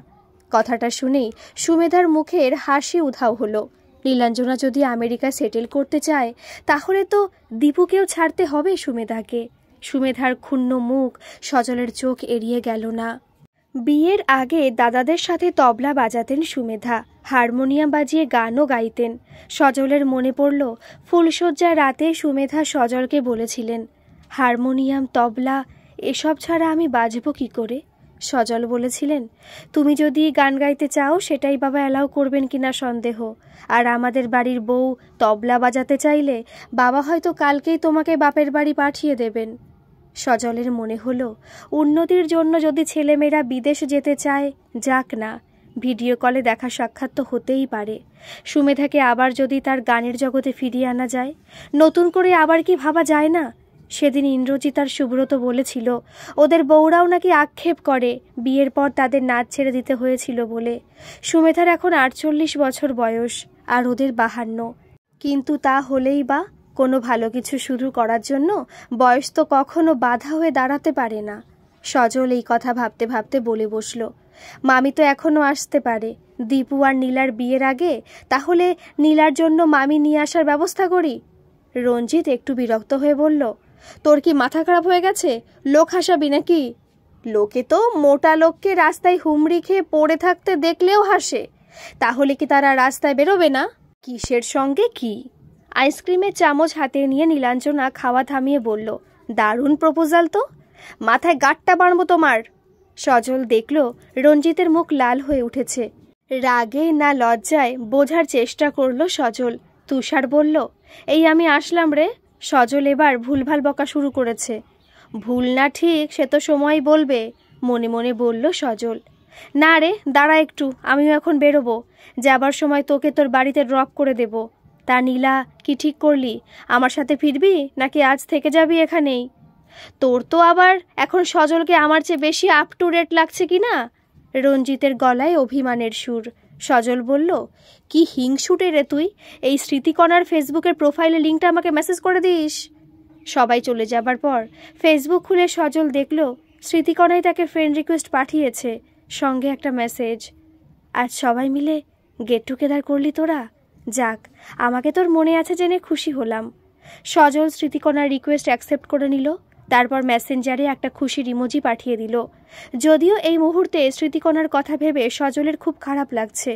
কথাটা শুনেই সুমেধার মুখের হাসি উধাও হলো। নীলাঞ্জনা যদি আমেরিকা সেটেল করতে চায় তাহলে তো দীপুকেও ছাড়তে হবে সুমেধাকে। সুমেধার ক্ষুণ্ণ মুখ সজলের চোখ এড়িয়ে গেল না। বিয়ের আগে দাদাদের সাথে তবলা বাজাতেন সুমেধা, হারমোনিয়াম বাজিয়ে গানও গাইতেন। সজলের মনে পড়ল ফুলশয্যার রাতে সুমেধা সজলকে বলেছিলেন, হারমোনিয়াম, তবলা এসব ছাড়া আমি বাজবো কি করে? সজল বলেছিলেন, তুমি যদি গান গাইতে চাও সেটাই বাবা অ্যালাউ করবেন কিনা সন্দেহ। আর আমাদের বাড়ির বউ তবলা বাজাতে চাইলে বাবা হয়তো কালকেই তোমাকে বাপের বাড়ি পাঠিয়ে দেবেন। সজলের মনে হলো, উন্নতির জন্য যদি ছেলেমেয়েরা বিদেশ যেতে চায়, যাক না, ভিডিও কলে দেখা সাক্ষাৎ তো হতেই পারে। সুমেধাকে আবার যদি তার গানের জগতে ফিরিয়ে আনা যায়, নতুন করে আবার কি ভাবা যায় না? সেদিন ইন্দ্রজিৎ আর সুব্রত বলেছিল ওদের বউরাও নাকি আক্ষেপ করে বিয়ের পর তাদের নাচ ছেড়ে দিতে হয়েছিল বলে। সুমেধার এখন 48 বছর বয়স আর ওদের 52। কিন্তু তা হলেই বা কোনো ভালো কিছু শুরু করার জন্য বয়স তো কখনো বাধা হয়ে দাঁড়াতে পারে না। সজল এই কথা ভাবতে ভাবতে বলে বসল, মামি তো এখনো আসতে পারে দীপু আর নীলার বিয়ের আগে। তাহলে নীলার জন্য মামি নিয়ে আসার ব্যবস্থা করি। রঞ্জিত একটু বিরক্ত হয়ে বলল, তোর কি মাথা খারাপ হয়ে গেছে? লোক হাসাবি নাকি? লোকে তো মোটা লোককে রাস্তায় হুমড়ি খেয়ে পড়ে থাকতে দেখলেও হাসে, তাহলে কি তারা রাস্তায় বেরোবে না? কিসের সঙ্গে কি? আইসক্রিমের চামচ হাতে নিয়ে নীলাঞ্জনা খাওয়া থামিয়ে বলল, দারুণ প্রপোজাল তো, মাথায় গাঁটটা বাড়বো তোমার। সজল দেখল রঞ্জিতের মুখ লাল হয়ে উঠেছে। রাগে না লজ্জায় বোঝার চেষ্টা করল সজল। তুষার বলল, এই আমি আসলাম রে। সজল এবার ভুলভাল বকা শুরু করেছে। ভুল না ঠিক সে তো সময় বলবে, মনে মনে বলল সজল। না রে, দাঁড়া একটু, আমিও এখন বেরোবো। যাবার সময় তোকে তোর বাড়িতে ড্রপ করে দেব। তা নীলা, কি ঠিক করলি? আমার সাথে ফিরবি নাকি আজ থেকে যাবি এখানেই? তোর তো আবার এখন সজলকে আমার চেয়ে বেশি আপ টু ডেট লাগছে কি না? রঞ্জিতের গলায় অভিমানের সুর। সজল বলল, কি হিংসুটে রে তুই! এই স্মৃতিকণার ফেসবুকের প্রোফাইলে লিঙ্কটা আমাকে মেসেজ করে দিস। সবাই চলে যাবার পর ফেসবুক খুলে সজল দেখল স্মৃতিকণাই তাকে ফ্রেন্ড রিকোয়েস্ট পাঠিয়েছে, সঙ্গে একটা মেসেজ, আজ সবাই মিলে গেট টুগেদার করলি তোরা? যাক, আমাকে তোর মনে আছে জেনে খুশি হলাম। সজল স্মৃতিকণার রিকোয়েস্ট অ্যাকসেপ্ট করে নিল। তারপর মেসেঞ্জারে একটা খুশির ইমোজি পাঠিয়ে দিল। যদিও এই মুহূর্তে স্মৃতিকণার কথা ভেবে সজলের খুব খারাপ লাগছে।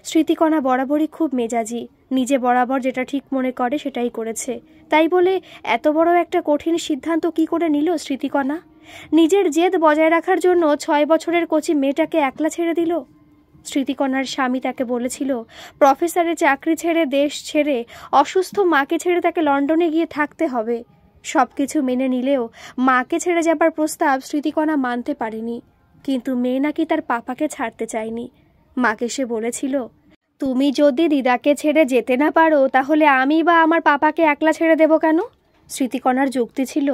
স্মৃতিকণা বরাবরই খুব মেজাজি, নিজে বরাবর যেটা ঠিক মনে করে সেটাই করেছে। তাই বলে এত বড় একটা কঠিন সিদ্ধান্ত কি করে নিল স্মৃতিকণা? নিজের জেদ বজায় রাখার জন্য 6 বছরের কচি মেয়েটাকে একলা ছেড়ে দিল। স্মৃতিকণার স্বামী তাকে বলেছিল প্রফেসরের চাকরি ছেড়ে, দেশ ছেড়ে, অসুস্থ মাকে ছেড়ে তাকে লন্ডনে গিয়ে থাকতে হবে। সব কিছু মেনে নিলেও মাকে ছেড়ে যাবার প্রস্তাব স্মৃতিকণা মানতে পারেনি। কিন্তু মেয়ে নাকি তার পাপাকে ছাড়তে চায়নি। মাকে সে বলেছিল, তুমি যদি দিদাকে ছেড়ে যেতে না পারো তাহলে আমি বা আমার পাপাকে একলা ছেড়ে দেব কেন? স্মৃতিকণার যুক্তি ছিল,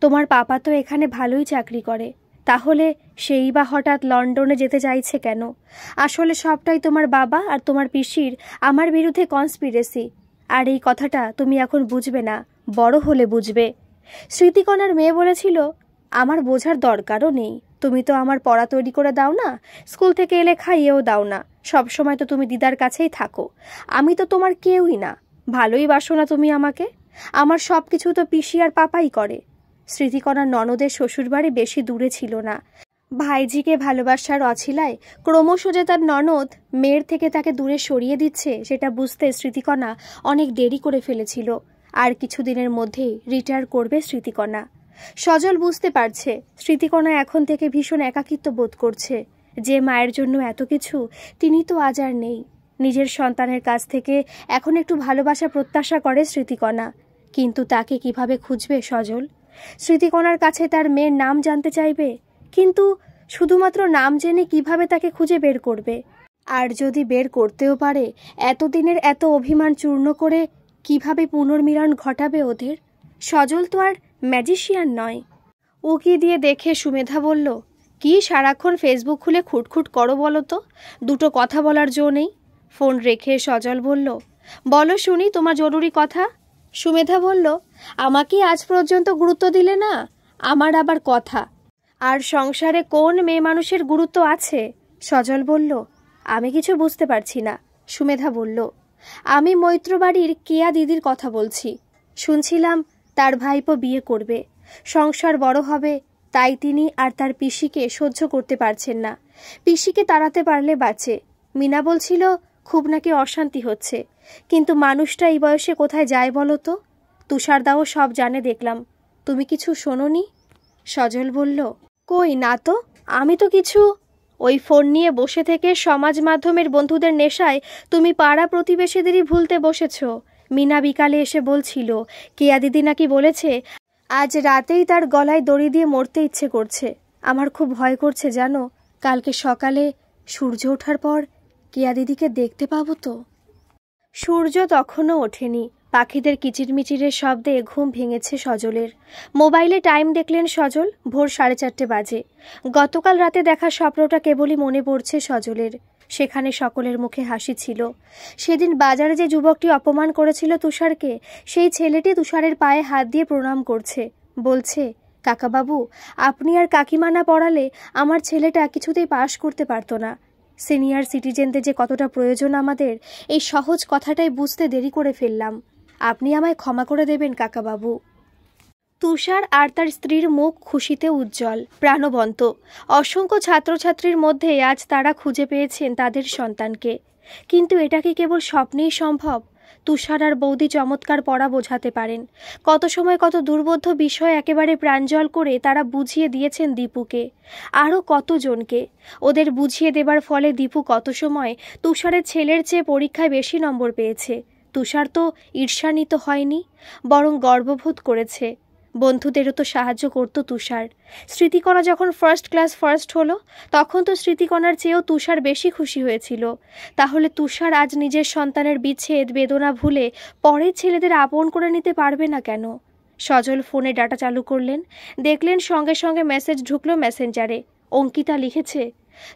তোমার পাপা তো এখানে ভালোই চাকরি করে, তাহলে সেই বা হঠাৎ লন্ডনে যেতে চাইছে কেন? আসলে সবটাই তোমার বাবা আর তোমার পিসির আমার বিরুদ্ধে কনস্পিরেসি। আর এই কথাটা তুমি এখন বুঝবে না, বড় হলে বুঝবে। স্মৃতিকণার মেয়ে বলেছিল, আমার বোঝার দরকারও নেই, তুমি তো আমার পড়া তৈরি করে দাও না, স্কুল থেকে এলে খাইয়েও দাও না, সব সময় তো তুমি দিদার কাছেই থাকো, আমি তো তোমার কেউই না, ভালোই বাসো না তুমি আমাকে, আমার সব কিছু তো পিসি আর পাপাই করে। স্মৃতিকণার ননদের শ্বশুরবাড়ি বেশি দূরে ছিল না। ভাইজিকে ভালোবাসার অছিলায় ক্রমশ যে তার ননদ মেয়ের থেকে তাকে দূরে সরিয়ে দিচ্ছে সেটা বুঝতে স্মৃতিকণা অনেক দেরি করে ফেলেছিল। আর কিছুদিনের মধ্যেই রিটায়ার করবে স্মৃতিকণা। সজল বুঝতে পারছে স্মৃতিকণা এখন থেকে ভীষণ একাকিত্ব বোধ করছে। যে মায়ের জন্য এত কিছু, তিনি তো আজ আর নেই। নিজের সন্তানের কাছ থেকে এখন একটু ভালোবাসা প্রত্যাশা করে স্মৃতিকণা, কিন্তু তাকে কিভাবে খুঁজবে সজল? স্মৃতিকণার কাছে তার মেয়ের নাম জানতে চাইবে, কিন্তু শুধুমাত্র নাম জেনে কিভাবে তাকে খুঁজে বের করবে? আর যদি বের করতেও পারে, এতদিনের এত অভিমান চূর্ণ করে কিভাবে পুনর্মিলন ঘটাবে ওদের? সজল তো আর ম্যাজিশিয়ান নয়। উকি দিয়ে দেখে সুমেধা বলল, কি সারাক্ষণ ফেসবুক খুলে খুটখুট করো বলো তো? দুটো কথা বলার জো নেই? ফোন রেখে সজল বলল, বলো শুনি তোমার জরুরি কথা। সুমেধা বলল, আমাকে আজ পর্যন্ত গুরুত্ব দিলে না, আমার আবার কথা। আর সংসারে কোন মেয়ে মানুষের গুরুত্ব আছে? সজল বলল, আমি কিছু বুঝতে পারছি না। সুমেধা বলল, আমি মৈত্রবাড়ির কেয়া দিদির কথা বলছি। শুনছিলাম তার ভাইপো বিয়ে করবে, সংসার বড় হবে, তাই তিনি আর তার পিসিকে সহ্য করতে পারছেন না। পিসিকে তাড়াতে পারলে বাঁচে। মিনা বলছিল খুব নাকি অশান্তি হচ্ছে, কিন্তু মানুষটা এই বয়সে কোথায় যায় বলো তো? তুষারদাও সব জানে দেখলাম, তুমি কিছু শোনোনি? সজল বলল, কই না তো, আমি তো কিছু। ওই ফোন নিয়ে বসে থেকে সমাজ মাধ্যমের বন্ধুদের নেশায় তুমি পাড়া প্রতিবেশীদেরই ভুলতে বসেছ। মিনা বিকালে এসে বলছিল কেয়া দিদি নাকি বলেছে আজ রাতেই তার গলায় দড়ি দিয়ে মরতে ইচ্ছে করছে। আমার খুব ভয় করছে জানো, কালকে সকালে সূর্য ওঠার পর কেয়া দিদিকে দেখতে পাবো তো। সূর্য তখনও ওঠেনি, পাখিদের কিচিরমিচিরের শব্দে ঘুম ভেঙেছে সজলের। মোবাইলে টাইম দেখলেন সজল, ভোর 4:30 বাজে। গতকাল রাতে দেখা স্বপ্নটা কেবলই মনে পড়ছে সজলের। সেখানে সকলের মুখে হাসি ছিল। সেদিন বাজারে যে যুবকটি অপমান করেছিল তুষারকে, সেই ছেলেটি তুষারের পায়ে হাত দিয়ে প্রণাম করছে, বলছে, কাকাবাবু, আপনি আর কাকিমা না পড়ালে আমার ছেলেটা কিছুতেই পাশ করতে পারতো না। সিনিয়র সিটিজেনদের যে কতটা প্রয়োজন আমাদের, এই সহজ কথাটাই বুঝতে দেরি করে ফেললাম। আপনি আমায় ক্ষমা করে দেবেন কাকাবাবু। তুষার আর তার স্ত্রীর মুখ খুশিতে উজ্জ্বল, প্রাণবন্ত। অসংখ্য ছাত্রছাত্রীর মধ্যে আজ তারা খুঁজে পেয়েছেন তাদের সন্তানকে। কিন্তু এটা কি কেবল স্বপ্নেই সম্ভব? তুষার আর বৌদি চমৎকার পড়া বোঝাতে পারেন। কত সময় কত দুর্বোধ্য বিষয় একেবারে প্রাঞ্জল করে তারা বুঝিয়ে দিয়েছেন দীপুকে, আরও কতজনকে। ওদের বুঝিয়ে দেবার ফলে দীপু কত সময় তুষারের ছেলের চেয়ে পরীক্ষায় বেশি নম্বর পেয়েছে। তুষার তো ঈর্ষান্বিত হয়নি, বরং গর্ববোধ করেছে। বন্ধুদেরও তো সাহায্য করত তুষার। স্মৃতিকণা যখন ফার্স্ট ক্লাস ফার্স্ট হলো, তখন তো স্মৃতিকণার চেয়েও তুষার বেশি খুশি হয়েছিল। তাহলে তুষার আজ নিজের সন্তানের বিচ্ছেদ বেদনা ভুলে পরের ছেলেদের আপন করে নিতে পারবে না কেন? সজল ফোনে ডাটা চালু করলেন, দেখলেন সঙ্গে সঙ্গে মেসেজ ঢুকলো মেসেঞ্জারে। অঙ্কিতা লিখেছে,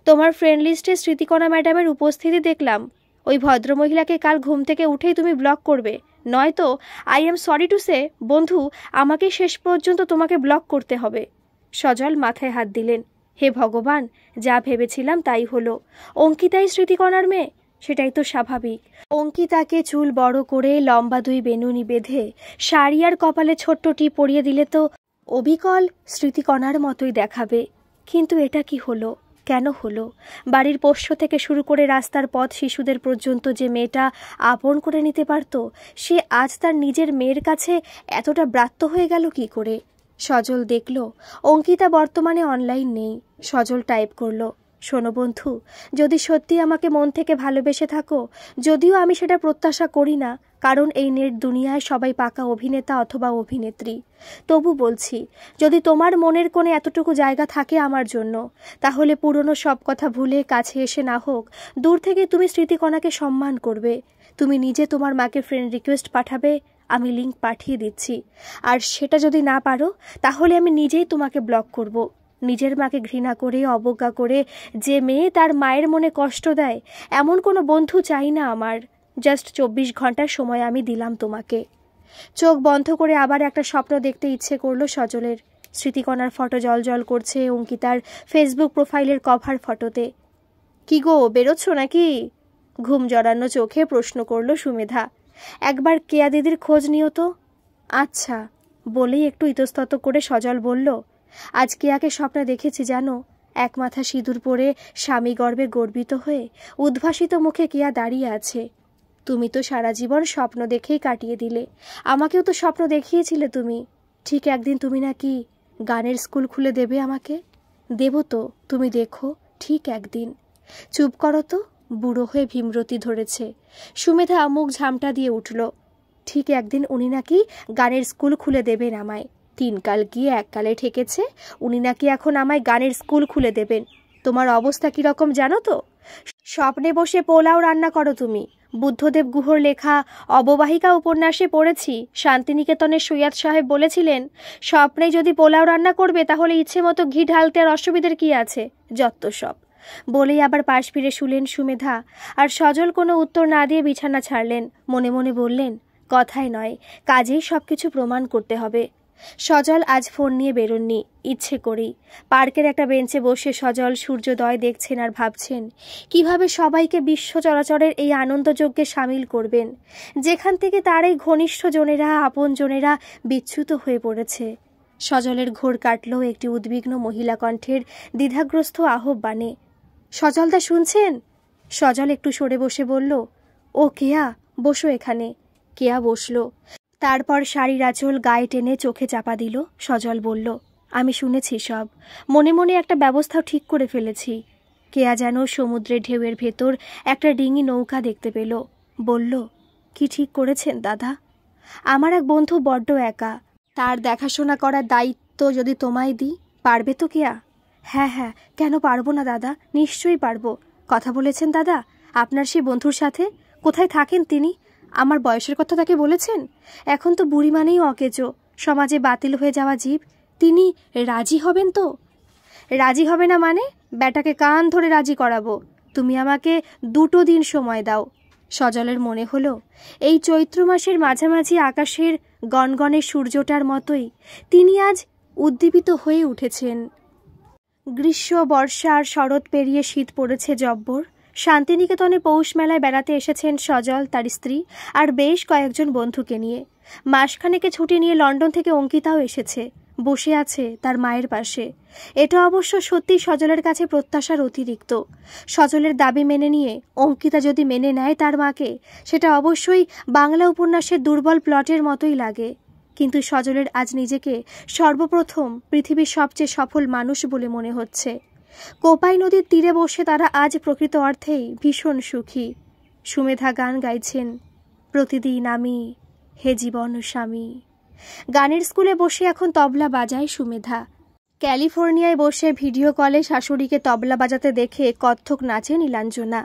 তোমার ফ্রেন্ড লিস্টে স্মৃতিকণা ম্যাডামের উপস্থিতি দেখলাম। ওই ভদ্রমহিলাকে কাল ঘুম থেকে উঠেই তুমি ব্লক করবে, নয়তো I am sorry to say বন্ধু, আমাকে শেষ পর্যন্ত তোমাকে ব্লক করতে হবে। সজল মাথায় হাত দিলেন, হে ভগবান, যা ভেবেছিলাম তাই হলো। অঙ্কিতাই স্মৃতিকণার মেয়ে, সেটাই তো স্বাভাবিক। অঙ্কিতাকে চুল বড় করে লম্বা 2 বেনুনি বেঁধে শাড়ি আর কপালে ছোট্ট টিপ পরিয়ে দিলে তো অবিকল স্মৃতিকণার মতোই দেখাবে। কিন্তু এটা কি হলো? কেন হলো? বাড়ির পোষ্য থেকে শুরু করে রাস্তার পথ শিশুদের পর্যন্ত যে মেয়েটা আপন করে নিতে পারত, সে আজ তার নিজের মেয়ের কাছে এতটা ব্রাত্য হয়ে গেল কি করে? সজল দেখল অঙ্কিতা বর্তমানে অনলাইন নেই। সজল টাইপ করল, শোনো বন্ধু, যদি সত্যি আমাকে মন থেকে ভালোবেসে থাকো, যদিও আমি সেটা প্রত্যাশা করি না, কারণ এই নেট দুনিয়ায় সবাই পাকা অভিনেতা অথবা অভিনেত্রী, তবু বলছি, যদি তোমার মনের কোণে এতটুকু জায়গা থাকে আমার জন্য, তাহলে পুরনো সব কথা ভুলে কাছে এসে না হোক, দূর থেকে তুমি স্মৃতিকণাকে সম্মান করবে। তুমি নিজে তোমার মাকে ফ্রেন্ড রিকোয়েস্ট পাঠাবে, আমি লিংক পাঠিয়ে দিচ্ছি। আর সেটা যদি না পারো, তাহলে আমি নিজেই তোমাকে ব্লক করব। নিজের মাকে ঘৃণা করে অবজ্ঞা করে যে মেয়ে তার মায়ের মনে কষ্ট দেয়, এমন কোনো বন্ধু চাই না আমার। জাস্ট 24 ঘন্টার সময় আমি দিলাম তোমাকে। চোখ বন্ধ করে আবার একটা স্বপ্ন দেখতে ইচ্ছে করলো সজলের। স্মৃতিকণার ফটো জল করছে অঙ্কিতার ফেসবুক প্রোফাইলের কভার ফটোতে। কি গো, বেরোচ্ছ নাকি? ঘুম জড়ানো চোখে প্রশ্ন করল সুমেধা। একবার কেয়া দিদির খোঁজ নিও তো। আচ্ছা, বলেই একটু ইতস্তত করে সজল বলল, আজ কেয়াকে স্বপ্নে দেখেছি জানো। এক মাথা সিঁদুর পরে স্বামী গর্বে গর্বিত হয়ে উদ্ভাসিত মুখে কেয়া দাঁড়িয়ে আছে। তুমি তো সারা জীবন স্বপ্ন দেখেই কাটিয়ে দিলে, আমাকেও তো স্বপ্ন দেখিয়েছিলে তুমি। ঠিক একদিন তুমি নাকি গানের স্কুল খুলে দেবে আমাকে। দেব তো, তুমি দেখো, ঠিক একদিন। চুপ করো তো, বুড়ো হয়ে ভীমরতি ধরেছে। সুমেধা মুখ ঝামটা দিয়ে উঠল। ঠিক একদিন উনি নাকি গানের স্কুল খুলে দেবেন আমায়। 3 কাল গিয়ে 1 কালে ঠেকেছে, উনি নাকি এখন আমায় গানের স্কুল খুলে দেবেন। তোমার অবস্থা কীরকম জানো তো? স্বপ্নে বসে পোলাও রান্না করো তুমি। বুদ্ধদেব গুহর লেখা অববাহিকা উপন্যাসে পড়েছি, শান্তিনিকেতনের সৈয়দ সাহেব বলেছিলেন, স্বপ্নে যদি পোলাও রান্না করবে তাহলে ইচ্ছে মতো ঘি ঢালতে আর অসুবিধার কি আছে, যত সব। বলেই আবার পাশ ফিরে শুলেন সুমেধা। আর সজল কোনো উত্তর না দিয়ে বিছানা ছাড়লেন। মনে মনে বললেন, কথায় নয়, কাজেই সবকিছু প্রমাণ করতে হবে। সজল আজ ফোন নিয়ে বেরোননি, ইচ্ছে করেই। পার্কের একটা বেঞ্চে বসে সজল সূর্যোদয় দেখছেন আর ভাবছেন কিভাবে সবাইকে বিশ্ব চরাচরের এই আনন্দযজ্ঞে সামিল করবেন, যেখান থেকে তার এই ঘনিষ্ঠ জনেরা, আপন জনেরা বিচ্যুত হয়ে পড়েছে। সজলের ঘোর কাটল একটি উদ্বিগ্ন মহিলা কণ্ঠের দ্বিধাগ্রস্ত আহ্বানে। সজলদা শুনছেন? সজল একটু সরে বসে বলল, ও কেয়া, বসো এখানে। কেয়া বসল। তারপর শাড়ির আঁচল গায়ে টেনে চোখে চাপা দিল। সজল বলল, আমি শুনেছি সব, মনে মনে একটা ব্যবস্থাও ঠিক করে ফেলেছি। কেয়া যেন সমুদ্রের ঢেউয়ের ভেতর একটা ডিঙি নৌকা দেখতে পেল। বলল, কি ঠিক করেছেন দাদা? আমার এক বন্ধু বড্ড একা, তার দেখাশোনা করার দায়িত্ব যদি তোমায় দিই, পারবে তো কেয়া? হ্যাঁ হ্যাঁ, কেন পারবো না দাদা, নিশ্চয়ই পারবো। কথা বলেছেন দাদা আপনার সেই বন্ধুর সাথে? কোথায় থাকেন তিনি? আমার বয়সের কথা তাকে বলেছেন? এখন তো বুড়ি মানেই অকেজো, সমাজে বাতিল হয়ে যাওয়া জীব। তিনি রাজি হবেন তো? রাজি হবে না মানে? ব্যাটাকে কান ধরে রাজি করাবো। তুমি আমাকে 2 দিন সময় দাও। সজলের মনে হলো এই চৈত্র মাসের মাঝামাঝি আকাশের গনগনে সূর্যটার মতোই তিনি আজ উদ্দীপিত হয়ে উঠেছেন। গ্রীষ্ম, বর্ষা আর শরৎ পেরিয়ে শীত পড়েছে জব্বর। শান্তিনিকেতনে পৌষ মেলায় বেড়াতে এসেছেন সজল, তার স্ত্রী আর বেশ কয়েকজন বন্ধুকে নিয়ে। মাসখানেকে ছুটি নিয়ে লন্ডন থেকে অঙ্কিতাও এসেছে, বসে আছে তার মায়ের পাশে। এটা অবশ্য সত্যি সজলের কাছে প্রত্যাশার অতিরিক্ত। সজলের দাবি মেনে নিয়ে অঙ্কিতা যদি মেনে নেয় তার মাকে, সেটা অবশ্যই বাংলা উপন্যাসের দুর্বল প্লটের মতোই লাগে। কিন্তু সজলের আজ নিজেকে সর্বপ্রথম পৃথিবীর সবচেয়ে সফল মানুষ বলে মনে হচ্ছে। কোপাই নদীর তীরে বসে তারা আজ প্রকৃত অর্থেই ভীষণ সুখী। সুমেধা গান গাইছেন, প্রতিদিন আমি হে জীবন স্বামী। গানের স্কুলে বসে এখন তবলা বাজায় সুমেধা। ক্যালিফোর্নিয়ায় বসে ভিডিও কলে শাশুড়িকে তবলা বাজাতে দেখে কত্থক নাচে নীলাঞ্জনা।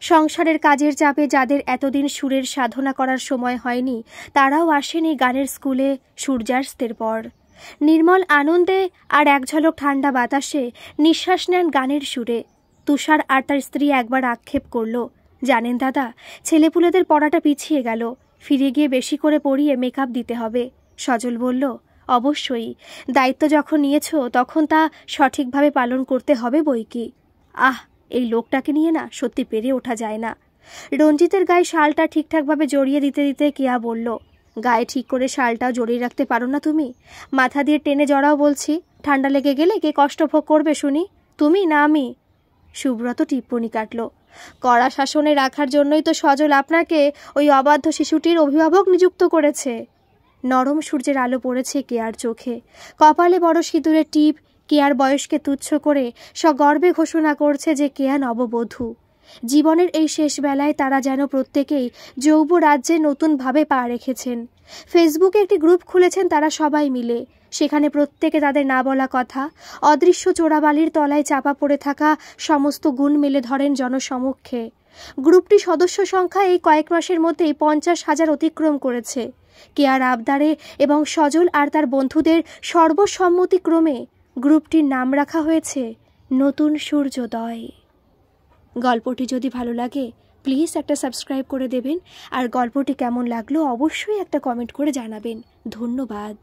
সংসারের কাজের চাপে যাদের এতদিন সুরের সাধনা করার সময় হয়নি, তারাও আসেন এই গানের স্কুলে সূর্যাস্তের পর। নির্মল আনন্দে আর এক ঝলক ঠান্ডা বাতাসে নিঃশ্বাস নেন গানের সুরে। তুষার আর তার স্ত্রী একবার আক্ষেপ করল, জানেন দাদা, ছেলেপুলেদের পড়াটা পিছিয়ে গেল, ফিরে গিয়ে বেশি করে পড়িয়ে মেকআপ দিতে হবে। সজল বলল, অবশ্যই, দায়িত্ব যখন নিয়েছ তখন তা সঠিকভাবে পালন করতে হবে বইকি। এই লোকটাকে নিয়ে না সত্যি পেরে ওঠা যায় না। রঞ্জিতের গায়ে শালটা ঠিকঠাকভাবে জড়িয়ে দিতে দিতে কেয়া বলল, গায়ে ঠিক করে শালটাও জড়িয়ে রাখতে পারো না তুমি? মাথা দিয়ে টেনে জড়াও বলছি, ঠান্ডা লেগে গেলে কে কষ্ট ভোগ করবে শুনি, তুমি না আমি? সুব্রত টিপ্পনি কাটল, কড়া শাসনে রাখার জন্যই তো সজল আপনাকে ওই অবাধ্য শিশুটির অভিভাবক নিযুক্ত করেছে। নরম সূর্যের আলো পড়েছে কেয়ার চোখে, কপালে বড় সিঁদুরের টিপ কেয়ার বয়সকে তুচ্ছ করে সগর্বে ঘোষণা করছে যে কেয়া নববধূ। জীবনের এই শেষ বেলায় তারা যেন প্রত্যেকেই যৌব রাজ্যে নতুনভাবে পা রেখেছেন। ফেসবুকে একটি গ্রুপ খুলেছেন তারা সবাই মিলে। সেখানে প্রত্যেকে তাদের না বলা কথা, অদৃশ্য চোরাবালির তলায় চাপা পড়ে থাকা সমস্ত গুণ মেলে ধরেন জনসমক্ষে। গ্রুপটি সদস্য সংখ্যা এই কয়েক মাসের মধ্যেই 50,000 অতিক্রম করেছে। কেয়ার আবদারে এবং সজল আর তার বন্ধুদের সর্বসম্মতিক্রমে গ্রুপটির নাম রাখা হয়েছে নতুন সূর্যোদয়। গল্পটি যদি ভালো লাগে প্লিজ একটা সাবস্ক্রাইব করে দেবেন, আর গল্পটি কেমন লাগলো অবশ্যই একটা কমেন্ট করে জানাবেন। ধন্যবাদ।